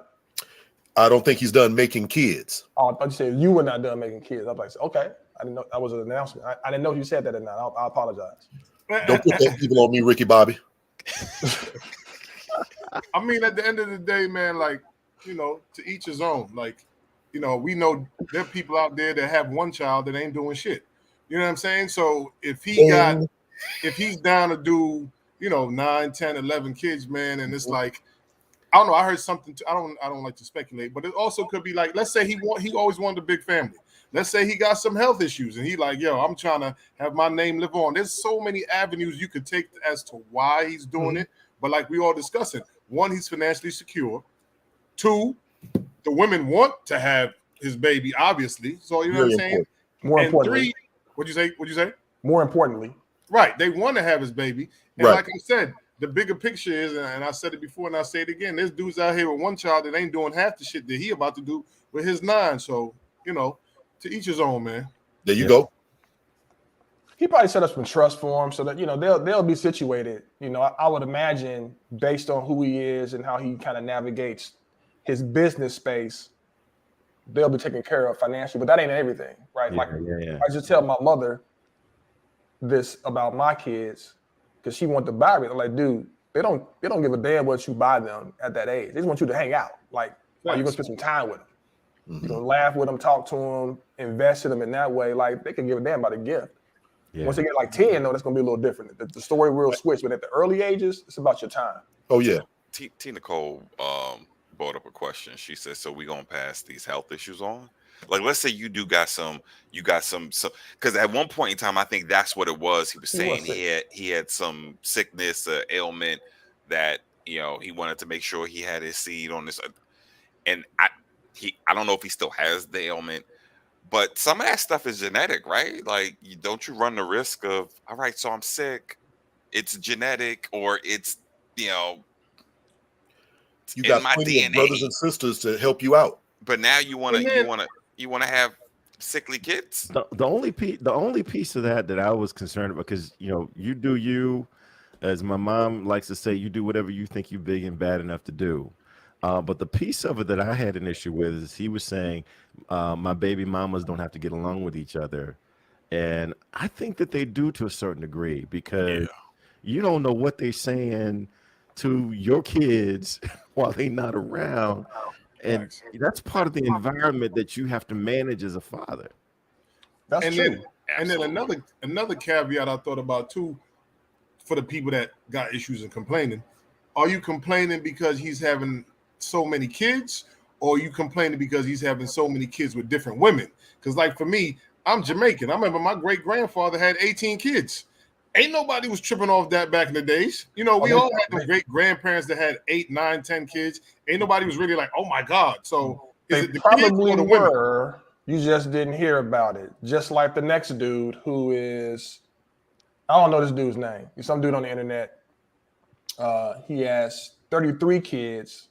I don't think he's done making kids. Oh, I thought you said you were not done making kids. I was like, okay. I didn't know that was an announcement. I didn't know you said that or not. I apologize. Don't put that people on me, Ricky Bobby. I mean, at the end of the day, man, like, to each his own. Like, we know there are people out there that have one child that ain't doing shit. You know what I'm saying? So if he's down to do, 9, 10, 11 kids, man, and it's like, I don't know. I heard something. I don't like to speculate, but it also could be like, let's say he always wanted a big family. Let's say he got some health issues, and he like, yo, I'm trying to have my name live on. There's so many avenues you could take as to why he's doing it. But like we all discussing, 1, he's financially secure. 2, the women want to have his baby, obviously. So you know what I'm saying. More importantly, 3, what'd you say? More importantly, right? They want to have his baby, and Right. like I said. The bigger picture is, and I said it before and I say it again, there's dudes out here with one child that ain't doing half the shit that he about to do with his 9. So, to each his own, man. There you go. he probably set up some trust for him so that, they'll be situated. I would imagine based on who he is and how he kind of navigates his business space, they'll be taken care of financially, but that ain't everything, right? Yeah. I just tell my mother this about my kids, because she want to buy it. I'm like, dude, they don't give a damn what you buy them at that age. They just want you to hang out. Like, are you gonna spend some time with them? Mm-hmm. You're gonna laugh with them, talk to them, invest in them in that way. Like, they can give a damn about a gift. Yeah. Once they get like 10, though, that's gonna be a little different. The story will switch, but at the early ages, it's about your time. Oh yeah. T Nicole brought up a question. She said, so we gonna pass these health issues on? Like, let's say you got some, because at one point in time, I think that's what it was. He was saying he had some sickness, ailment that, he wanted to make sure he had his seed on this. And I don't know if he still has the ailment, but some of that stuff is genetic, right? Like, don't you run the risk of, all right, so I'm sick, it's genetic, or it's, you got my plenty DNA. of brothers and sisters to help you out. But now you want to have sickly kids. The only piece of that I was concerned about, because you do you, as my mom likes to say, you do whatever you think you're big and bad enough to do. But the piece of it that I had an issue with is he was saying my baby mamas don't have to get along with each other, and I think that they do to a certain degree, because you don't know what they're saying to your kids while they're not around. And that's part of the environment that you have to manage as a father. That's true. And then another caveat I thought about too, for the people that got issues and complaining. Are you complaining because he's having so many kids, or are you complaining because he's having so many kids with different women? Because like for me, I'm Jamaican. I remember my great-grandfather had 18 kids. Ain't nobody was tripping off that back in the days. We all had them great grandparents that had 8, 9, 10 kids. Ain't nobody was really like, oh my God. So is it the kids or the women? You just didn't hear about it. Just like the next dude who is, I don't know this dude's name. He's some dude on the internet. He has 33 kids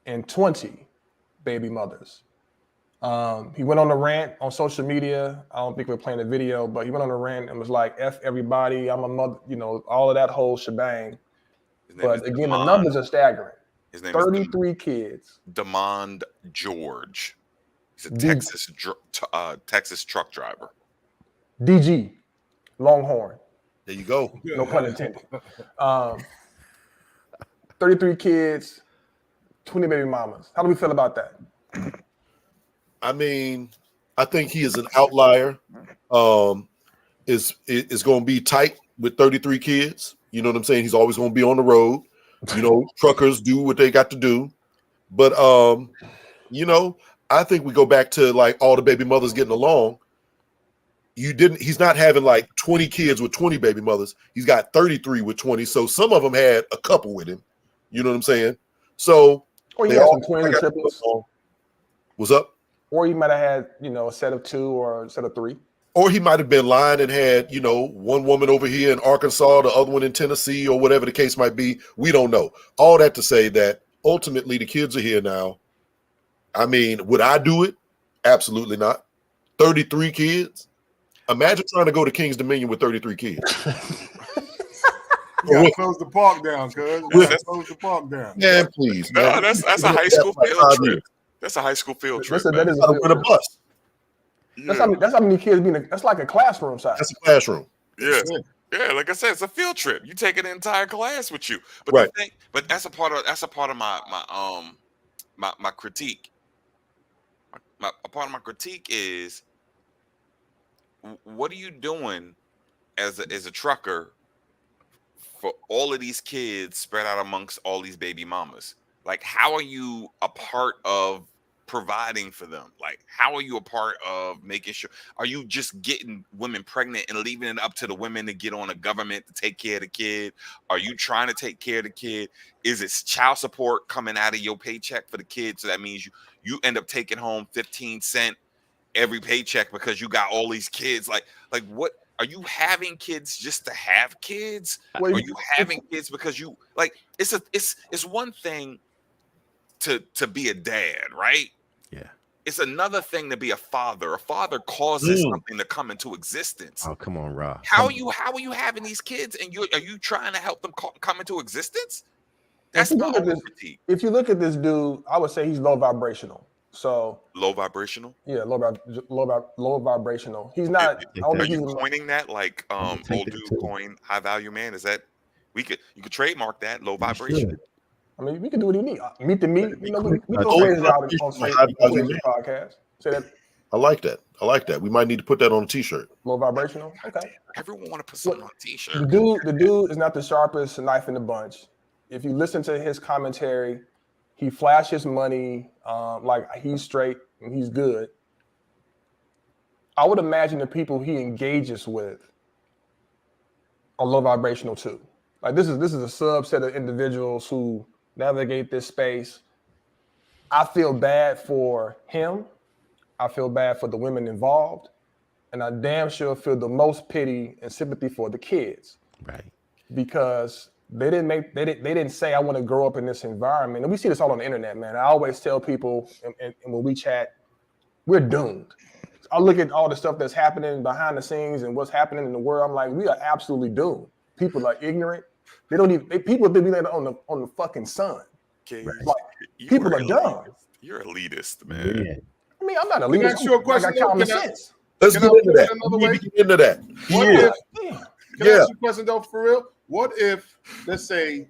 and 20 baby mothers. He went on a rant on social media. I don't think we're playing the video, but he went on a rant and was like, F everybody, I'm a mother, all of that whole shebang. But again, the numbers are staggering. His name 33 kids. Demond George. He's a Texas truck driver. DG, Longhorn. There you go. No pun intended. 33 kids, 20 baby mamas. How do we feel about that? I mean, I think he is an outlier. Is going to be tight with 33 kids. You know what I'm saying? He's always going to be on the road. You know, truckers do what they got to do. But you know, I think we go back to like all the baby mothers getting along. He's not having like 20 kids with 20 baby mothers. He's got 33 with 20. So some of them had a couple with him. You know what I'm saying? So Or you had some twins and triplets. What's up? Or you might have had, you know, a set of 2 or a set of 3. Or he might have been lying and had, you know, one woman over here in Arkansas, the other one in Tennessee, or whatever the case might be. We don't know. All that to say that ultimately the kids are here now. I mean, would I do it? Absolutely not. 33 kids? Imagine trying to go to King's Dominion with 33 kids. You gotta close the park down, cuz. You gotta close the park down. Yeah, please. No, Man. that's a high school field trip. That's a high school field trip. That is a bus. That's how many kids being. That's like a classroom size. That's a classroom. Yeah. Yeah, like I said, it's a field trip. You take an entire class with you. But right. But that's a part of my critique. A part of my critique is, what are you doing as a trucker for all of these kids spread out amongst all these baby mamas? Like, how are you a part of providing for them? Like, how are you a part of making sure? Are you just getting women pregnant and leaving it up to the women to get on the government to take care of the kid? Are you trying to take care of the kid? Is it child support coming out of your paycheck for the kid? So that means you end up taking home 15 cents every paycheck because you got all these kids. Like what? Are you having kids just to have kids? Are you having kids because you like? It's one thing to be a dad, right? Yeah. It's another thing to be a father. A father causes something to come into existence. Oh, come on, Rob. How are you having these kids and are you trying to help them come into existence? That's my own critique. If you look at this dude, I would say he's low vibrational. So low vibrational? Yeah, low vibrational. He's not. Are you coining that like old dude coin high value man? Is that you could trademark that low vibration? I mean, we can do what you need. Meet the meat. You know, we throw phrases out on podcast. Say that. I like that. We might need to put that on a t-shirt. Low vibrational. Okay. Everyone want to put something on a t-shirt. The dude is not the sharpest knife in the bunch. If you listen to his commentary, he flashes money like he's straight and he's good. I would imagine the people he engages with are low vibrational too. Like this is a subset of individuals who navigate this space. I feel bad for him. I feel bad for the women involved, and I damn sure feel the most pity and sympathy for the kids. Right. Because they didn't say I want to grow up in this environment. And we see this all on the internet, man. I always tell people and when we chat, we're doomed. I look at all the stuff that's happening behind the scenes and what's happening in the world. I'm like, we are absolutely doomed. People are ignorant. They don't even. People think we land on the fucking sun. Okay, like people are dumb. You're elitist, man. Yeah. I mean, I'm not elitist. Can I ask you a question? I got common sense. Let's get into that. Get into that. Can I ask you a question though, for real? What if, let's say,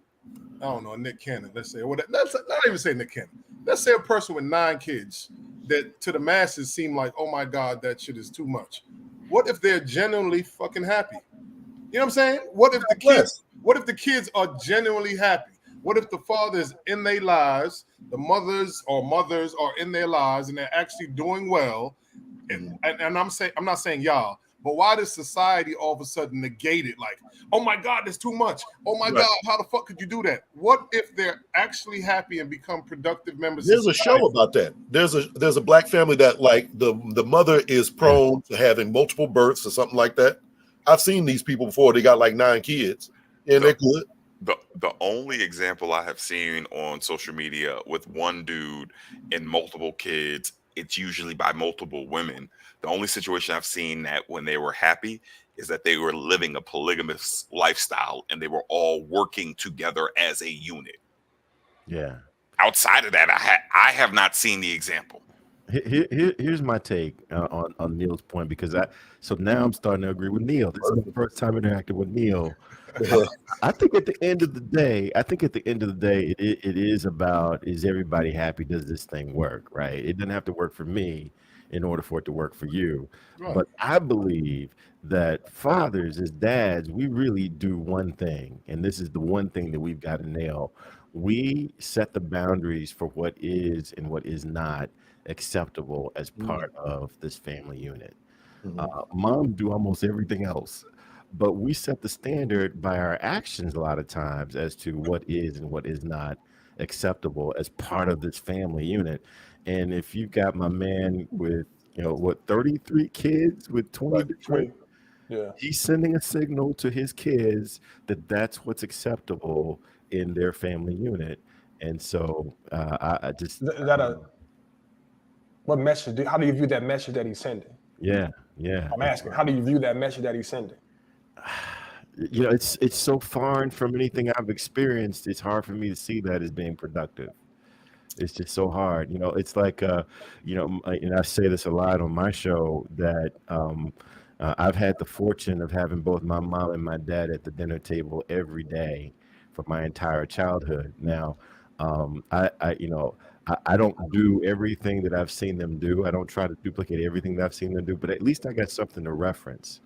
I don't know, Nick Cannon, let's say, let's not even say Nick Cannon. Let's say a person with 9 kids that to the masses seem like, oh my God, that shit is too much. What if they're genuinely fucking happy? You know what I'm saying? What if the kids are genuinely happy? What if the fathers in their lives, the mothers are in their lives and they're actually doing well? And I'm not saying y'all, but why does society all of a sudden negate it? Like, oh my God, that's too much. Oh my God, how the fuck could you do that? What if they're actually happy and become productive members? There's a show about that. There's a black family that like the mother is prone to having multiple births or something like that. I've seen these people before. They got like 9 kids and they're good. The only example I have seen on social media with one dude and multiple kids, it's usually by multiple women. The only situation I've seen that when they were happy is that they were living a polygamous lifestyle and they were all working together as a unit. Yeah. Outside of that, I have not seen the example. Here's my take on Neil's point, because so now I'm starting to agree with Neil. This is the first time I interacted with Neil I think at the end of the day, it is about, is everybody happy? Does this thing work? Right? It doesn't have to work for me in order for it to work for you. Right. But I believe that fathers, as dads, we really do one thing, and this is the one thing that we've got to nail. We set the boundaries for what is and what is not acceptable as part of this family unit. Mom do almost everything else, but we set the standard by our actions a lot of times as to what is and what is not acceptable as part of this family unit. And if you've got my man with, 33 kids with 20 different, Yeah. he's sending a signal to his kids that that's what's acceptable in their family unit. And so I just, Is that what message? How do you view that message that he's sending? yeah. I'm asking, how do you view that message that he's sending? It's so foreign from anything I've experienced. It's hard for me to see that as being productive. It's just so hard. It's like, and I say this a lot on my show, that I've had the fortune of having both my mom and my dad at the dinner table every day for my entire childhood. Now, I don't do everything that I've seen them do. I don't try to duplicate everything that I've seen them do, but at least I got something to reference.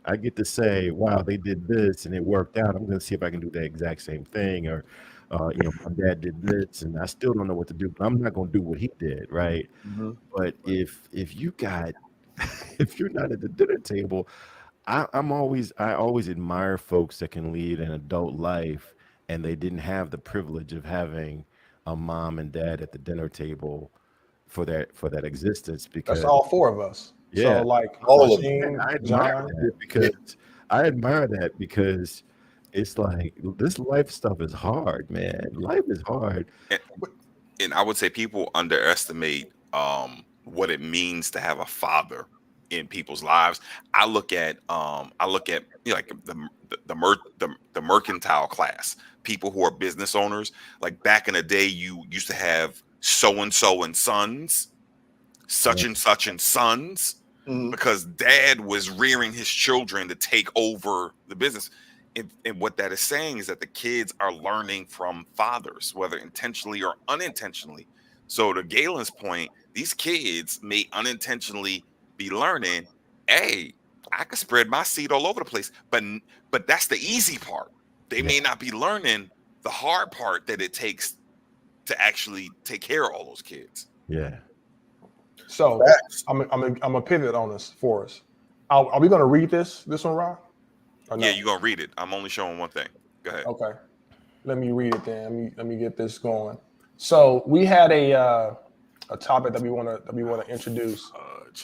I get to say, wow, they did this and it worked out. I'm going to see if I can do the exact same thing. Or, my dad did this and I still don't know what to do, but I'm not going to do what he did. Right. But if you got, if you're not at the dinner table, I always admire folks that can lead an adult life and they didn't have the privilege of having a mom and dad at the dinner table for that existence, because That's all four of us. Yeah. So like All of Rasheen, I admire John, that because it's like this life stuff is hard, man. Life is hard. And I would say people underestimate what it means to have a father in people's lives. I look at like the mercantile class, people who are business owners. Like back in the day, you used to have so and so and sons, such and such and sons, because dad was rearing his children to take over the business. And what that is saying is that the kids are learning from fathers, whether intentionally or unintentionally. So to Galen's point, these kids may unintentionally be learning, hey, I could spread my seed all over the place, but that's the easy part. They may not be learning the hard part that it takes to actually take care of all those kids. Yeah. So I'm a pivot on this for us. Are we going to read this one, Ron? No? Yeah, you're gonna read it. I'm only showing one thing. Go ahead. Okay, let me read it then. Let me get this going. So we had a topic that we want to introduce,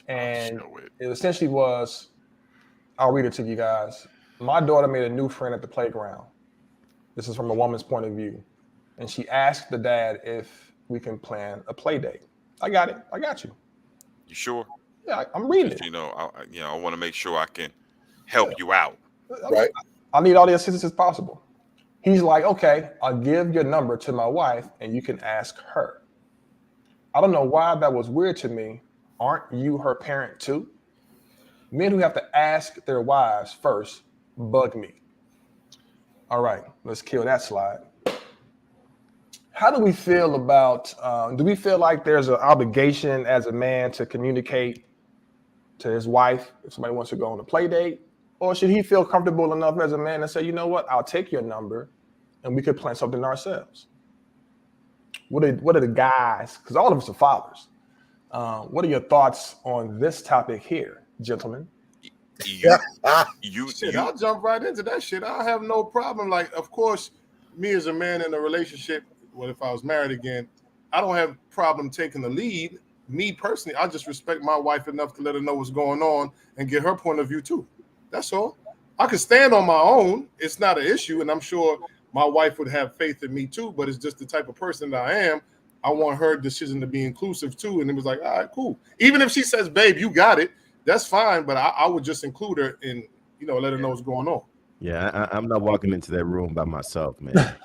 and it essentially was. I'll read it to you guys. My daughter made a new friend at the playground. This is from a woman's point of view, and she asked the dad if we can plan a play date. I got it. I got you. You sure? Yeah, I'm reading it. I want to make sure I can help you out. Right. I need all the assistance as possible. He's like, okay, I'll give your number to my wife and you can ask her. I don't know why that was weird to me. Aren't you her parent too? Men who have to ask their wives first bug me. All right, let's kill that slide. How do we feel about, do we feel like there's an obligation as a man to communicate to his wife if somebody wants to go on a play date? Or should he feel comfortable enough as a man to say, you know what, I'll take your number and we could plan something ourselves? What are the guys, because all of us are fathers. What are your thoughts on this topic here, gentlemen? I'll jump right into that shit. I have no problem. Like, of course, me as a man in a relationship, well, if I was married again, I don't have a problem taking the lead. Me personally, I just respect my wife enough to let her know what's going on and get her point of view too. That's all. I can stand on my own. It's not an issue. And I'm sure my wife would have faith in me too, but it's just the type of person that I am. I want her decision to be inclusive too. And it was like, all right, cool. Even if she says, babe, you got it, that's fine. But I would just include her and, let her know what's going on. Yeah, I'm not walking into that room by myself, man.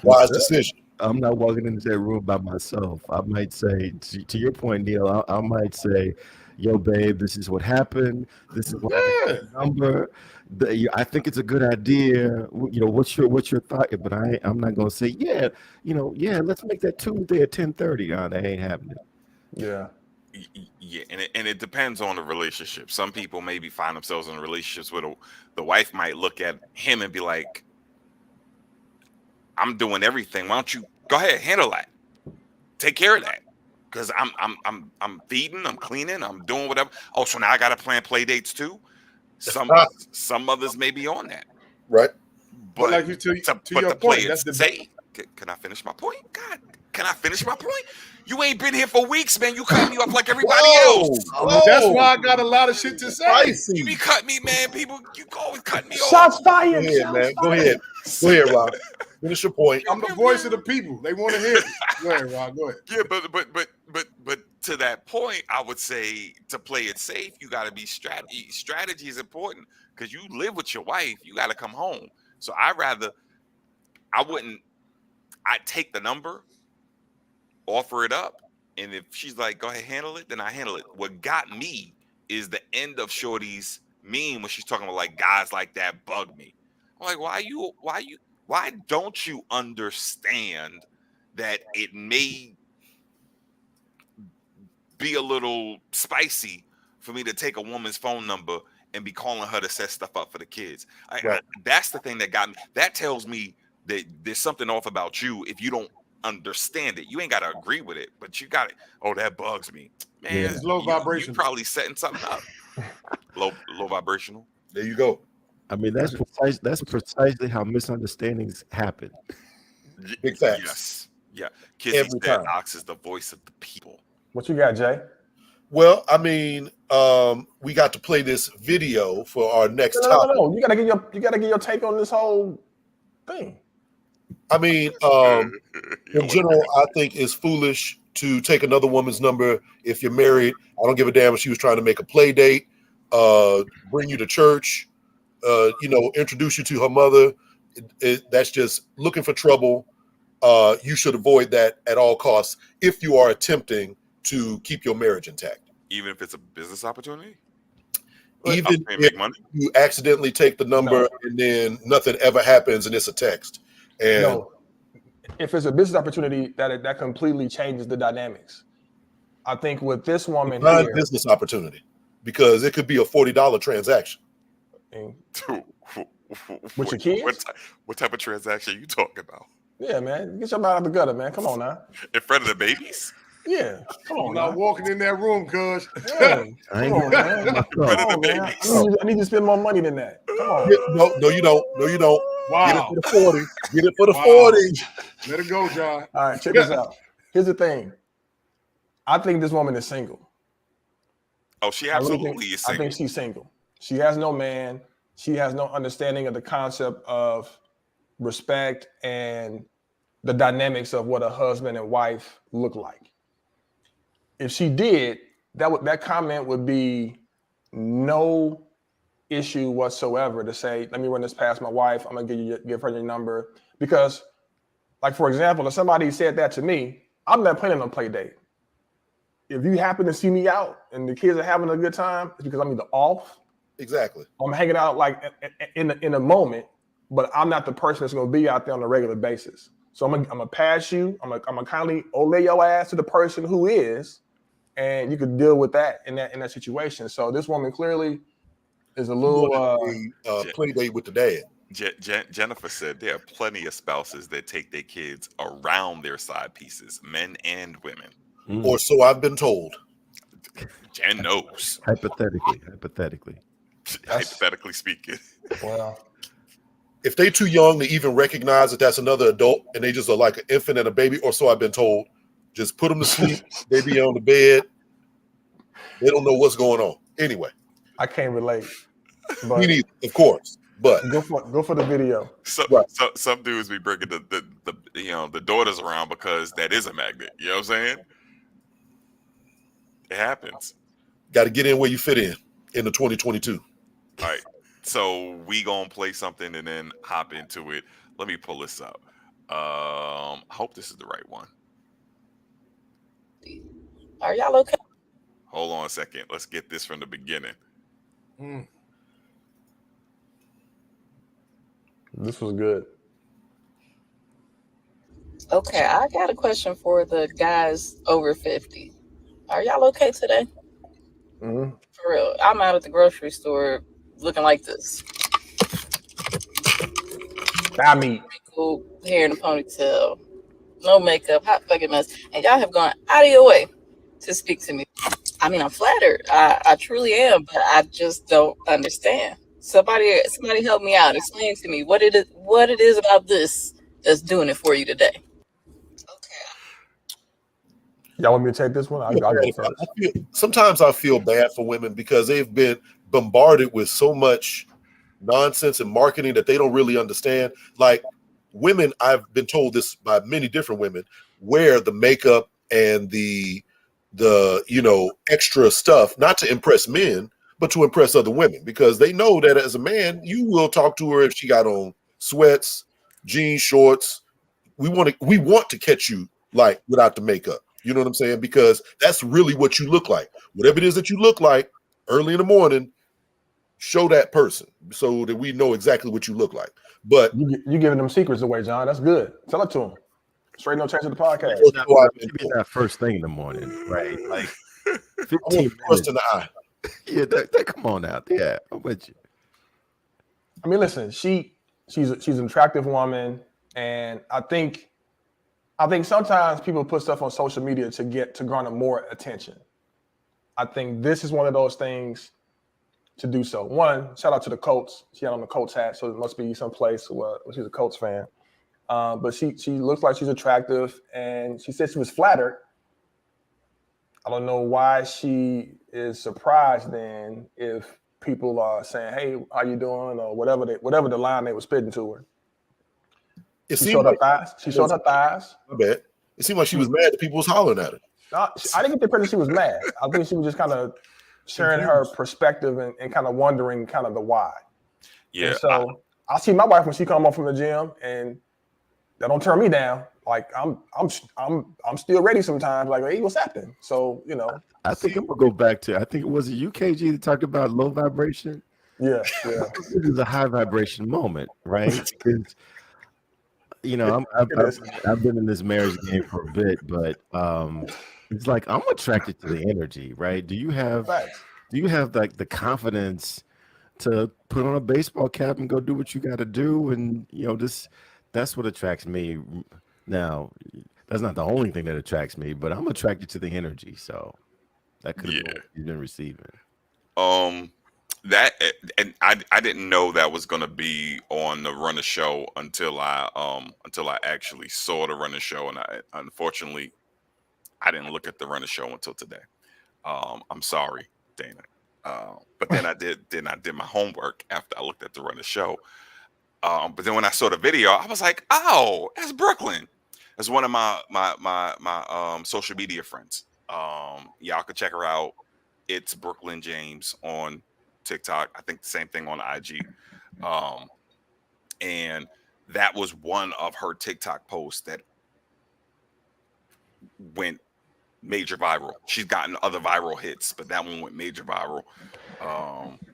Wise decision. I'm not walking into that room by myself. I might say, to your point, Neil, I might say, yo, babe, this is what happened. This is why I got the number. I think it's a good idea. What's your thought? But I'm not gonna say, yeah, let's make that Tuesday at 10:30. No, that ain't happening. Yeah. Yeah, and it depends on the relationship. Some people maybe find themselves in relationships where the wife might look at him and be like, I'm doing everything. Why don't you go ahead, handle that? Take care of that. Because I'm feeding, I'm cleaning, I'm doing whatever. Oh, so now I gotta plan play dates too. Some mothers may be on that. Right. But like you to your point, that's the safe. Can I finish my point? God, can I finish my point? You ain't been here for weeks, man. You cut me off like everybody else. That's why I got a lot of shit to say. You be cutting me, man. People, you always cut me off. Shots fired. Go ahead, man. Go ahead. Go ahead, Rob. Finish your point. I'm the voice of the people. They want to hear it. Go ahead, Rob. Go ahead. Yeah, but to that point, I would say to play it safe, you got to be strategy. Strategy is important because you live with your wife. You got to come home. So I'd take the number, offer it up, and if she's like, go ahead, handle it, then I handle it. What got me is the end of Shorty's meme when she's talking about like guys like that bug me. I'm like, why don't you understand that it may be a little spicy for me to take a woman's phone number and be calling her to set stuff up for the kids? That's the thing that got me. That tells me that there's something off about you if you don't understand it. You ain't got to agree with it, but you got it. Oh, that bugs me, man. Yeah. It's low vibration. You probably setting something up. low vibrational. There you go. I mean, that's precisely how misunderstandings happen. Big facts. Yes. Yeah. Kizzy said Ox is the voice of the people. What you got, Jay? Well, I mean, we got to play this video for our next topic. No. You gotta get your take on this whole thing. I mean, in general, I think it's foolish to take another woman's number if you're married. I don't give a damn if she was trying to make a play date, bring you to church, introduce you to her mother. That's just looking for trouble. You should avoid that at all costs if you are attempting to keep your marriage intact. Even if it's a business opportunity? Even if you accidentally take the number and then nothing ever happens and it's a text. And no. If it's a business opportunity, that completely changes the dynamics. I think with this woman here, business opportunity, because it could be a $40 transaction. With your kids? What type of transaction are you talking about? Yeah, man. Get your mind out of the gutter, man. Come on now. In front of the babies? Yeah. Come on now. Not walking in that room, cuz. Yeah. Come on, man. I need to spend more money than that. Come on. No, you don't. No, you don't. Wow. Get it for the 40. Get it for the 40. Let it go, John. All right, check this out. Here's the thing. I think this woman is single. Oh, she absolutely is single. I think she's single. She has no man. She has no understanding of the concept of respect and the dynamics of what a husband and wife look like. If she did, that comment would be no issue whatsoever to say, let me run this past my wife. I'm gonna give her your number. Because, like, for example, if somebody said that to me, I'm not planning on a play date. If you happen to see me out and the kids are having a good time, it's because I'm either off. Exactly. I'm hanging out like in a moment, but I'm not the person that's gonna be out there on a regular basis. So I'm gonna pass you. I'm gonna kindly lay your ass to the person who is, and you could deal with that in that situation. So this woman clearly is a little play date with the dad. Jennifer said there are plenty of spouses that take their kids around their side pieces, men and women. Or so I've been told. Jen knows. Hypothetically speaking. Well, if they too young to even recognize that that's another adult and they just are like an infant and a baby, or so I've been told, just put them to sleep. They be on the bed. They don't know what's going on. Anyway. I can't relate. But me neither, of course. But go for the video. So some dudes be bringing the daughters around because that is a magnet. You know what I'm saying? It happens. Got to get in where you fit in the 2022. All right. So we gonna play something and then hop into it. Let me pull this up. I hope this is the right one. Are y'all okay? Hold on a second. Let's get this from the beginning. This was good. Okay, I got a question for the guys over 50. Are y'all okay today? Mm-hmm. For real. I'm out at the grocery store looking like this. I mean, Cool hair in a ponytail. No makeup. Hot fucking mess. And y'all have gone out of your way to speak to me. I mean, I'm flattered. I truly am, but I just don't understand. Somebody help me out. Explain to me what it is about this that's doing it for you today. y'all want me to take this one? I'll go first. Sometimes I feel bad for women because they've been bombarded with so much nonsense and marketing that they don't really understand. Like women, I've been told this by many different women, wear the makeup and the extra stuff not to impress men, but to impress other women, because they know that as a man, you will talk to her if she got on sweats, jeans, shorts. We want to catch you like without the makeup. You know what I'm saying? Because that's really what you look like. Whatever it is that you look like early in the morning, show that person so that we know exactly what you look like. But you giving them secrets away, John. That's good. Tell it to them. Straight no change to the podcast. Maybe not first thing in the morning, right? Like 15 minutes in the eye. Yeah, come on out. Yeah, I'm with you. I mean, listen, she's an attractive woman, and I think sometimes people put stuff on social media to garner more attention. I think this is one of those things to do so. One, shout out to the Colts. She had on the Colts hat, so it must be someplace where she's a Colts fan. But she looks like she's attractive, and she said she was flattered. I don't know why she is surprised then if people are saying, "Hey, how you doing?" or whatever the line they were spitting to her. She showed her thighs. She showed her thighs. I bet. It seemed like she was mad that people was hollering at her. No, I didn't get the impression she was mad. I think she was just kind of sharing her perspective and kind of wondering kind of the why. Yeah. And so I see my wife when she come home from the gym, and that don't turn me down. Like I'm still ready sometimes. Like, hey, what's happening? So I think I'm gonna go back to. I think it was a UKG that talked about low vibration. Yeah. This is a high vibration moment, right? Because I've been in this marriage game for a bit, but it's like I'm attracted to the energy, right? Do you have like the confidence to put on a baseball cap and go do what you got to do? And that's what attracts me. Now, that's not the only thing that attracts me, but I'm attracted to the energy. So that could have been what you've been receiving. That and I didn't know that was gonna be on the Runner Show until I actually saw the Runner Show, and unfortunately I didn't look at the Runner Show until today. I'm sorry, Dana. But then I did my homework after I looked at the Runner Show. But then when I saw the video, I was like, "Oh, that's Brooklyn." That's one of my social media friends. Y'all can check her out. It's Brooklyn James on TikTok. I think the same thing on IG. And that was one of her TikTok posts that went major viral. She's gotten other viral hits, but that one went major viral.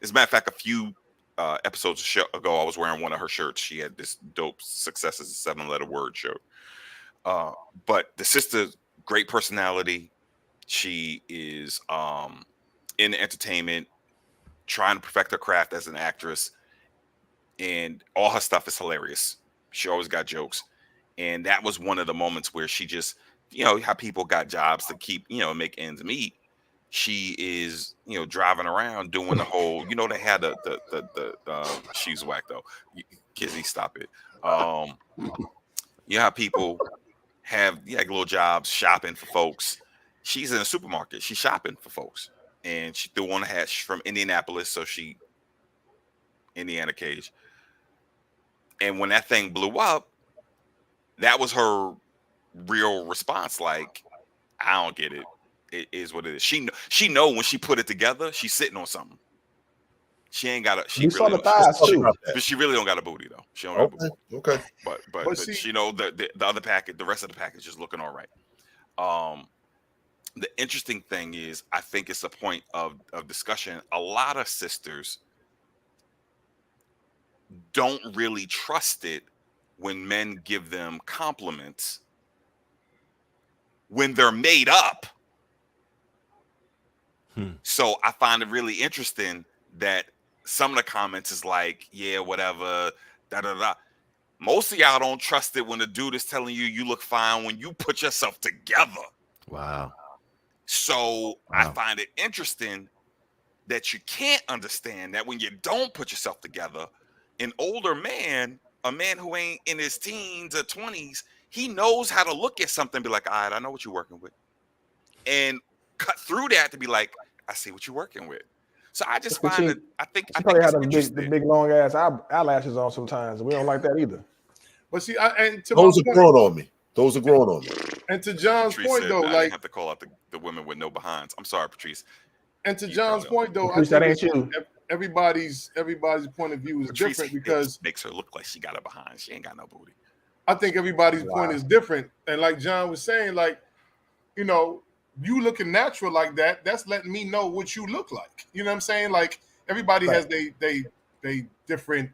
As a matter of fact, a few episodes ago, I was wearing one of her shirts. She had this dope "Success is a 7-letter word" shirt. But the sister, great personality. She is in entertainment, trying to perfect her craft as an actress, and all her stuff is hilarious. She always got jokes, and that was one of the moments where she just, how people got jobs to keep, make ends meet. She is, driving around doing the whole, they had the she's whack though. Kizzy, stop it. How people have little jobs shopping for folks. She's in a supermarket. She's shopping for folks. And she threw on a hat. She's from Indianapolis, so she Indiana Cage. And when that thing blew up, that was her real response. Like, I don't get it. It is what it is. She know when she put it together, she's sitting on something. She ain't got a. She saw the thighs too, but she really don't got a booty though. She don't got a booty. Okay. But she, the other package, the rest of the package is looking all right. the interesting thing is, I think it's a point of discussion. A lot of sisters don't really trust it when men give them compliments when they're made up. So I find it really interesting that some of the comments is like, yeah, whatever, da da da. Most of y'all don't trust it when the dude is telling you you look fine when you put yourself together. Wow. So I find it interesting that you can't understand that when you don't put yourself together, an older man, a man who ain't in his teens or 20s, he knows how to look at something and be like, all right, I know what you're working with. And cut through that to be like, I see what you're working with. So I just find that I think probably it's had the big long ass eyelashes on sometimes, and we don't like that either. But see, and to those are growing on me. Those are growing on me. And to John's Patrice point, said, though, I like didn't have to call out the women with no behinds. I'm sorry, Patrice. And to John's point, though, Patrice, I that think ain't you. everybody's point of view is Patrice different because makes her look like she got a behind. She ain't got no booty. I think everybody's point is different. And like John was saying, like, you know, you looking natural like that, that's letting me know what you look like. You know what I'm saying? Like everybody has they different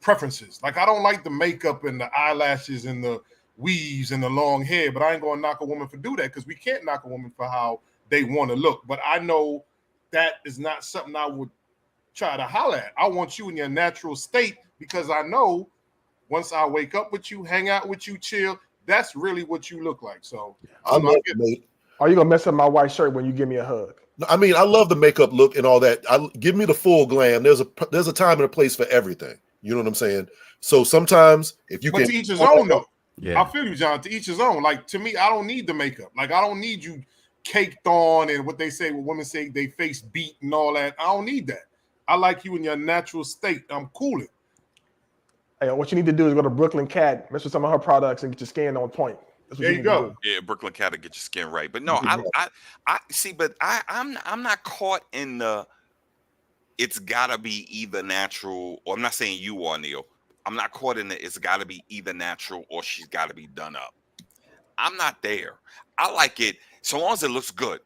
preferences. Like I don't like the makeup and the eyelashes and the weaves and the long hair, but I ain't gonna knock a woman for do that because we can't knock a woman for how they want to look. But I know that is not something I would try to holler at. I want you in your natural state because I know once I wake up with you, hang out with you, chill, that's really what you look like. So Are you gonna mess up my white shirt when you give me a hug? I mean, I love the makeup look and all that. Give me the full glam. There's a time and a place for everything. You know what I'm saying? So sometimes if you but can, to each his own though. Yeah, I feel you, John. To each his own. Like to me, I don't need the makeup. Like I don't need you caked on and what they say, what women say, they face beat and all that. I don't need that. I like you in your natural state. I'm cooling. Hey, what you need to do is go to Brooklyn Cat, mess with some of her products, and get your skin on point. That's what There you go. Yeah, Brooklyn Cat will get your skin right. But no, I see. But I'm not caught in the. It's gotta be either natural, or I'm not saying you are, Neil. I'm not caught in the. It's gotta be either natural or she's gotta be done up. I'm not there. I like it so long as it looks good.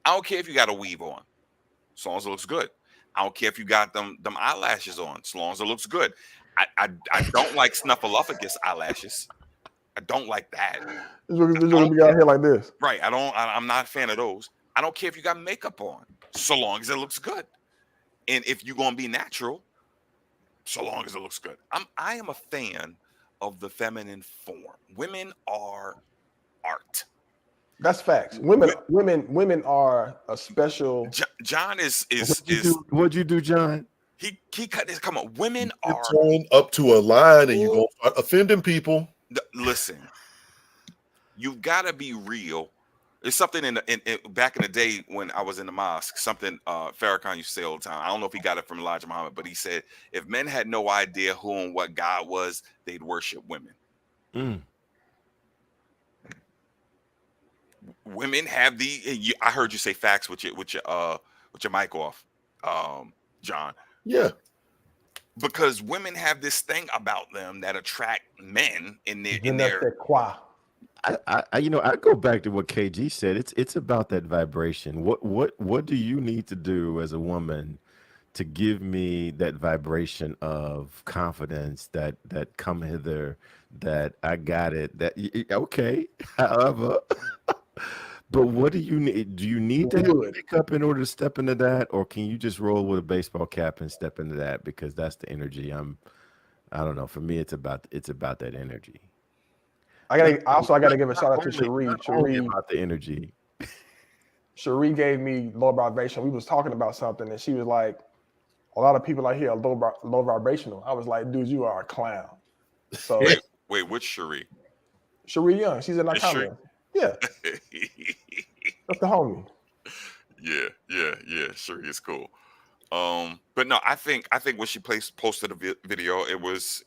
I don't care if you got a weave on, so long as it looks good. I don't care if you got them eyelashes on, so long as it looks good. I don't like snuffleupagus eyelashes. I don't like that. This gonna be out here like this. Right. I'm not a fan of those. I don't care if you got makeup on, so long as it looks good. And if you're gonna be natural, so long as it looks good. I am a fan of the feminine form. Women are art. That's facts. Women are a special. John is what'd you do, John? He cut this. Come on, women are up to a line, and you gonna start offending people. Listen, you've got to be real. It's something in back in the day when I was in the mosque. Something Farrakhan used to say all the time. I don't know if he got it from Elijah Muhammad, but he said if men had no idea who and what God was, they'd worship women. Women have I heard you say facts with your mic off, John. Yeah. Because women have this thing about them that attract men in their I go back to what KG said. It's about that vibration. What do you need to do as a woman to give me that vibration of confidence that come hither, that I got it, that okay, however. But what do you need? Do you need to have makeup in order to step into that, or can you just roll with a baseball cap and step into that? Because that's the energy. I don't know. For me, it's about that energy. I gotta give a shout out to Cherie. About the energy. Cherie gave me low vibration. We was talking about something, and she was like, "A lot of people out here are low vibrational." I was like, "Dude, you are a clown." So wait, which Cherie? Cherie Young. She's in our comment. Yeah. That's the homie. Yeah. Sure, it's cool. But no, I think when she posted a video, it was.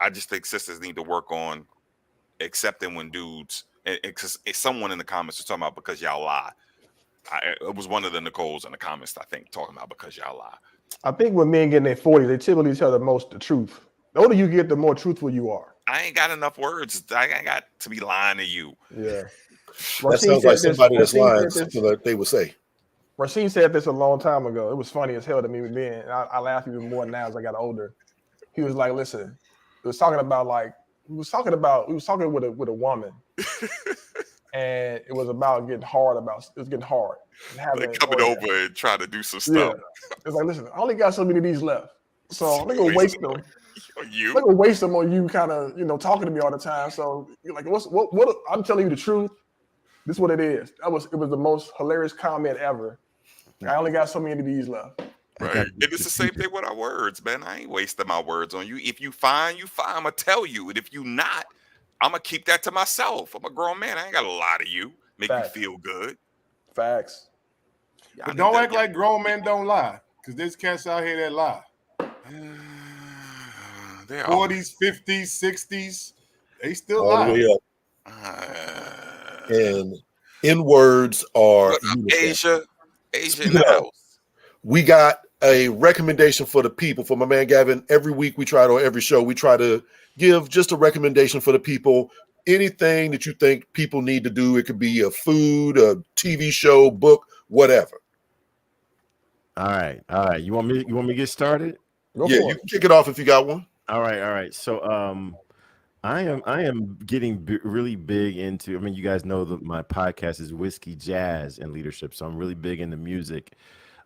I just think sisters need to work on accepting when dudes. Because someone in the comments was talking about because y'all lie. It was one of the Nicoles in the comments, I think, talking about because y'all lie. I think when men get in their 40s, they typically tell the truth. The older you get, the more truthful you are. I ain't got enough words. I ain't got to be lying to you. Yeah. That Rasheen sounds like said this. somebody that's Rasheen lying, said this. something that they would say. Rasheen said this a long time ago. It was funny as hell to me then. I laugh even more now as I got older. He was like, "Listen, we was talking with a woman, and it was about getting hard. It was getting hard and having Like coming orgasm. over and trying to do some Yeah, stuff. it's like, listen, I only got so many of these left, so I'm not gonna waste them. I'm You? not gonna waste them on you, kind of, talking to me all the time. So you're like, what? I'm telling you the truth. This is what it is. It was the most hilarious comment ever. I only got so many of these left. Right. And it's the same thing with our words, man. I ain't wasting my words on you. If you fine, you fine. I'm gonna tell you. And if you not, I'm gonna keep that to myself. I'm a grown man. I ain't gotta lie to you. Make Facts. you feel good. Facts. But don't act like grown men don't lie, because there's cats out here that lie. 40s, 50s, 60s, they still all lie. the way up. And N words are Asia in the house. We got a recommendation for the people. For my man Gavin, every week every show we try to give just a recommendation for the people. Anything that you think people need to do. It could be a food, a TV show, book, whatever. All right. You want me to get started? You can kick it off if you got one. All right. So I am getting really big into. I mean, you guys know that my podcast is Whiskey, Jazz, and Leadership, so I'm really big into music.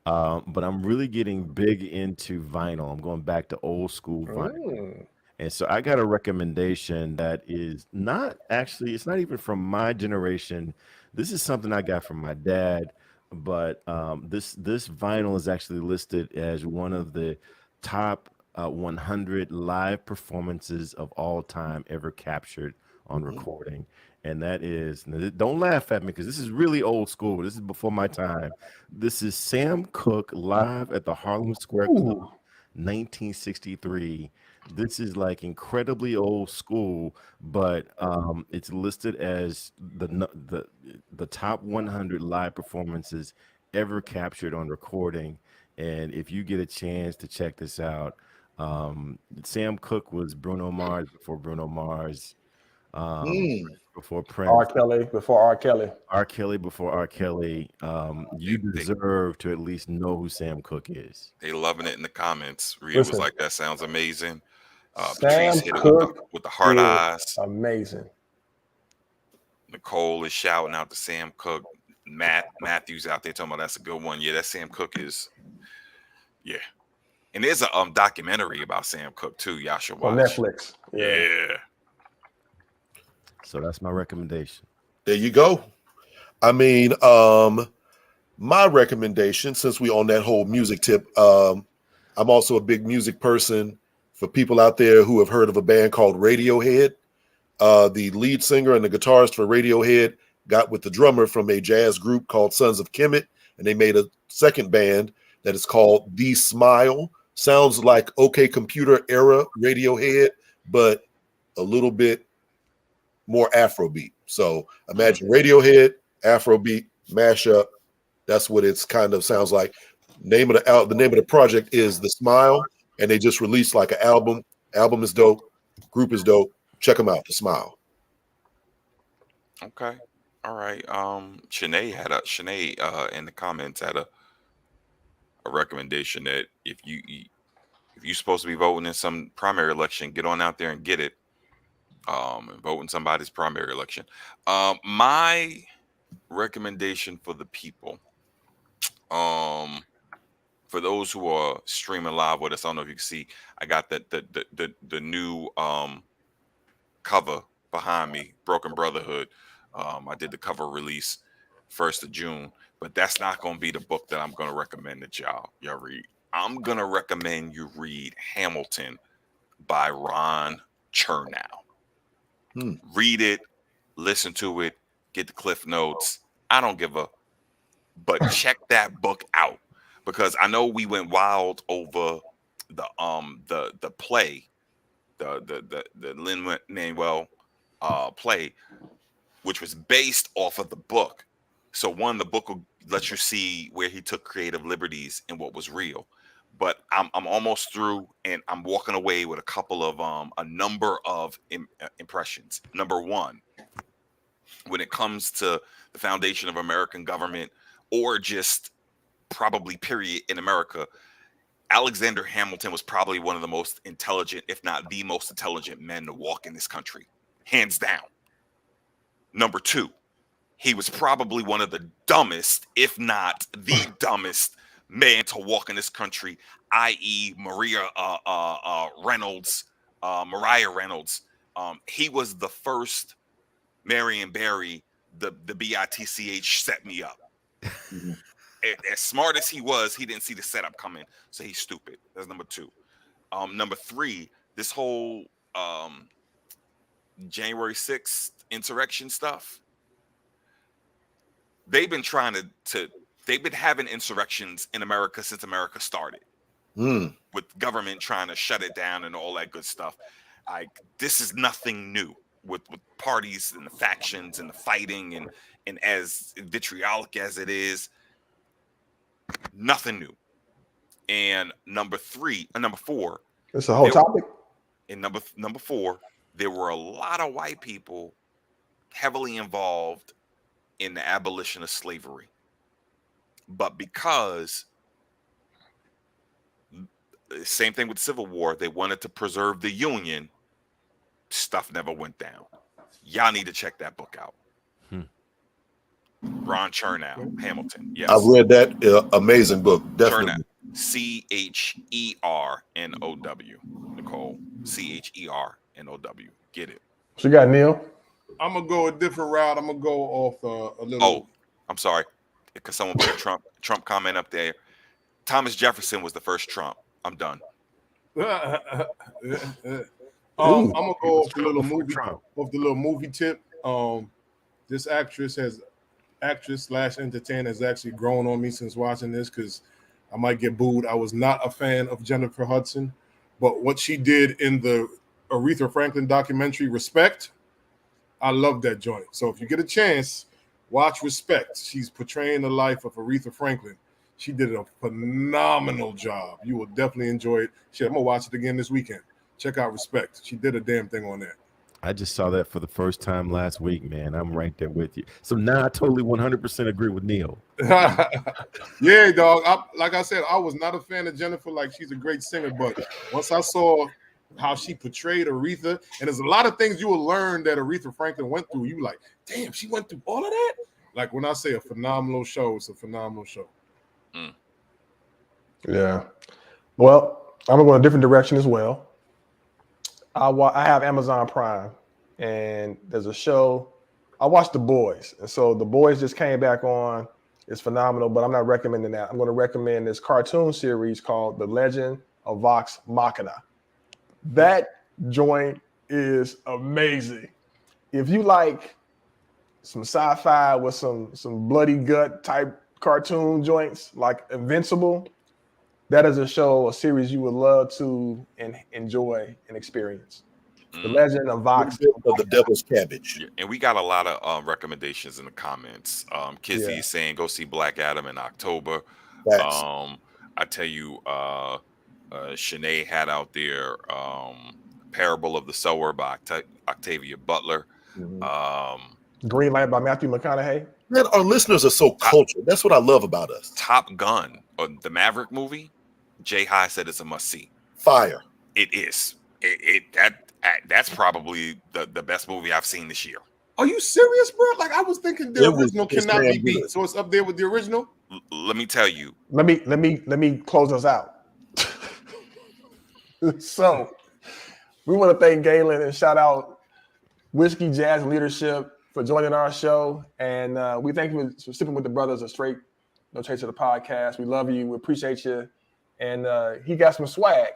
But I'm really getting big into vinyl. I'm going back to old school vinyl. And so I got a recommendation that is it's not even from my generation. This is something I got from my dad, but this vinyl is actually listed as one of the top 100 live performances of all time ever captured on recording. And that is, don't laugh at me because this is really old school. This is before my time. This is Sam Cooke live at the Harlem Square Club, 1963. This is like incredibly old school, but it's listed as the top 100 live performances ever captured on recording. And if you get a chance to check this out, Sam Cooke was Bruno Mars before Bruno Mars, before Prince, R. Kelly before R. Kelly, R. Kelly before R. Kelly. You deserve to at least know who Sam Cooke is. They loving it in the comments. Rhea was like, "That sounds amazing." Sam Patrice hit it Cooke with the heart eyes. Amazing. Nicole is shouting out to Sam Cooke. Matthew's out there talking about that's a good one. Yeah, that Sam Cooke is. Yeah. And there's a documentary about Sam Cooke too. Y'all should watch. On Netflix. Yeah. So that's my recommendation. There you go. I mean, my recommendation, since we on that whole music tip, I'm also a big music person. For people out there who have heard of a band called Radiohead, the lead singer and the guitarist for Radiohead got with the drummer from a jazz group called Sons of Kemet, and they made a second band that is called The Smile. Sounds like OK Computer era Radiohead, but a little bit more Afrobeat. So imagine Radiohead, Afrobeat, mashup. That's what it's kind of sounds like. The name of the project is The Smile, and they just released like an album. Album is dope. Group is dope. Check them out. The Smile. Okay. All right. Shanae in the comments had a recommendation that if you're supposed to be voting in some primary election, get on out there and get it. And vote in somebody's primary election. My recommendation for the people, for those who are streaming live with us, I don't know if you can see, I got the new cover behind me, Broken Brotherhood. I did the cover release 1st of June, but that's not going to be the book that I'm going to recommend that y'all read. I'm going to recommend you read Hamilton by Ron Chernow. Read it, listen to it, get the cliff notes. I don't give but check that book out, because I know we went wild over the play, the Lin-Manuel play, which was based off of the book. So the book will let you see where he took creative liberties and what was real. but I'm almost through, and I'm walking away with a number of impressions. Number one, when it comes to the foundation of American government, or just probably period in America, Alexander Hamilton was probably one of the most intelligent, if not the most intelligent men to walk in this country, hands down. Number two, he was probably one of the dumbest, if not the dumbest man to walk in this country, i.e. Mariah Reynolds. He was the first Marion Barry, the BITCH set me up. As smart as he was, he didn't see the setup coming, so he's stupid. That's number two. Number three, this whole January 6th insurrection stuff. They've been trying they've been having insurrections in America since America started, with government trying to shut it down and all that good stuff. This is nothing new with parties and the factions and the fighting and as vitriolic as it is, nothing new. And number four, it's a whole topic. And number four, there were a lot of white people heavily involved in the abolition of slavery. But because, same thing with the Civil War, they wanted to preserve the Union, stuff never went down. Y'all need to check that book out. Ron Chernow, Hamilton. Yes. I've read that amazing book. Definitely. Chernow. Chernow. Nicole. Chernow. Get it. What you got, Neil? I'm gonna go a different route. I'm gonna go off a little. Oh, I'm sorry, because someone put a Trump comment up there. Thomas Jefferson was the first Trump. I'm done. I'm gonna go off the little movie tip. This actress / entertainer has actually grown on me since watching this, because I might get booed. I was not a fan of Jennifer Hudson, but what she did in the Aretha Franklin documentary Respect, I love that joint. So if you get a chance, watch Respect. She's portraying the life of Aretha Franklin. She did a phenomenal job. You will definitely enjoy it. Shit, I'm gonna watch it again this weekend. Check out Respect. She did a damn thing on that. I just saw that for the first time last week, man. I'm right there with you. So now I totally 100% agree with Neil. Yeah, dog. Like I said, I was not a fan of Jennifer. Like, she's a great singer, but once I saw how she portrayed Aretha, and there's a lot of things you will learn that Aretha Franklin went through. You like, damn, she went through all of that? Like, when I say a phenomenal show, it's a phenomenal show. Yeah. Well, I'm going to go in a different direction as well. I have Amazon Prime, and there's a show. I watched The Boys, and so The Boys just came back on. It's phenomenal, but I'm not recommending that. I'm going to recommend this cartoon series called The Legend of Vox Machina. That joint is amazing. If you like some sci-fi with some bloody gut type cartoon joints like Invincible, that is a series you would love to enjoy and experience. The Legend of Vox of the Devil's Cabbage. Yeah, and we got a lot of recommendations in the comments. Kizzy saying go see Black Adam in October. I tell you, Shanae had out there Parable of the Sower by Octavia Butler. Green Light by Matthew McConaughey. Man, our listeners are so cultured. That's what I love about us. Top Gun, the Maverick movie. Jay High said it's a must see. Fire. It is. That's probably the best movie I've seen this year. Are you serious, bro? Like, I was thinking the original cannot be beat, so it's up there with the original. Let me tell you. Let me close us out. So we want to thank Galen and shout out Whiskey Jazz Leadership for joining our show, and we thank you for sticking with the brothers of Straight No Chaser the podcast. We love you. We appreciate you. And he got some swag.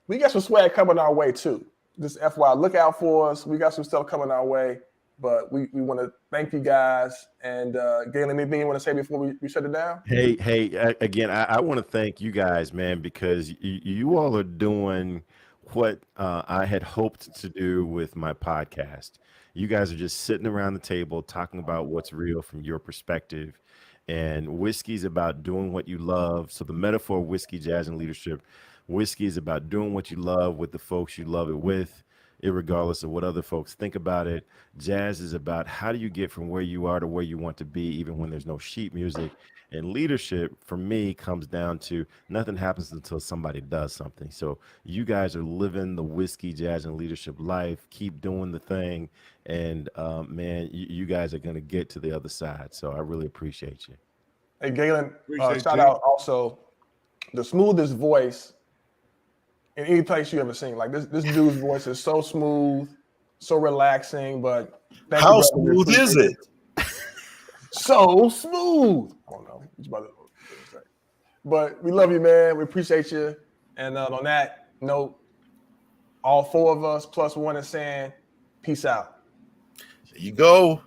We got some swag coming our way too. Just FYI, look out for us. We got some stuff coming our way, but we want to thank you guys. And Galen, anything you want to say before we shut it down? Hey, again, I want to thank you guys, man, because you all are doing what I had hoped to do with my podcast. You guys are just sitting around the table talking about what's real from your perspective. And whiskey is about doing what you love. So the metaphor of whiskey, jazz, and leadership, whiskey is about doing what you love with the folks you love it with, irregardless of what other folks think about it. Jazz is about how do you get from where you are to where you want to be, even when there's no sheet music. And leadership, for me, comes down to nothing happens until somebody does something. So you guys are living the whiskey, jazz, and leadership life. Keep doing the thing. And man, you guys are going to get to the other side. So I really appreciate you. Hey, Galen, Appreciate shout you. out also the smoothest voice in any place you ever seen. Like this dude's voice is so smooth, so relaxing. But thank you, How brother. We smooth is appreciate it? So smooth. I don't know. But we love you, man. We appreciate you. And on that note, all four of us plus one is saying, peace out. There you go.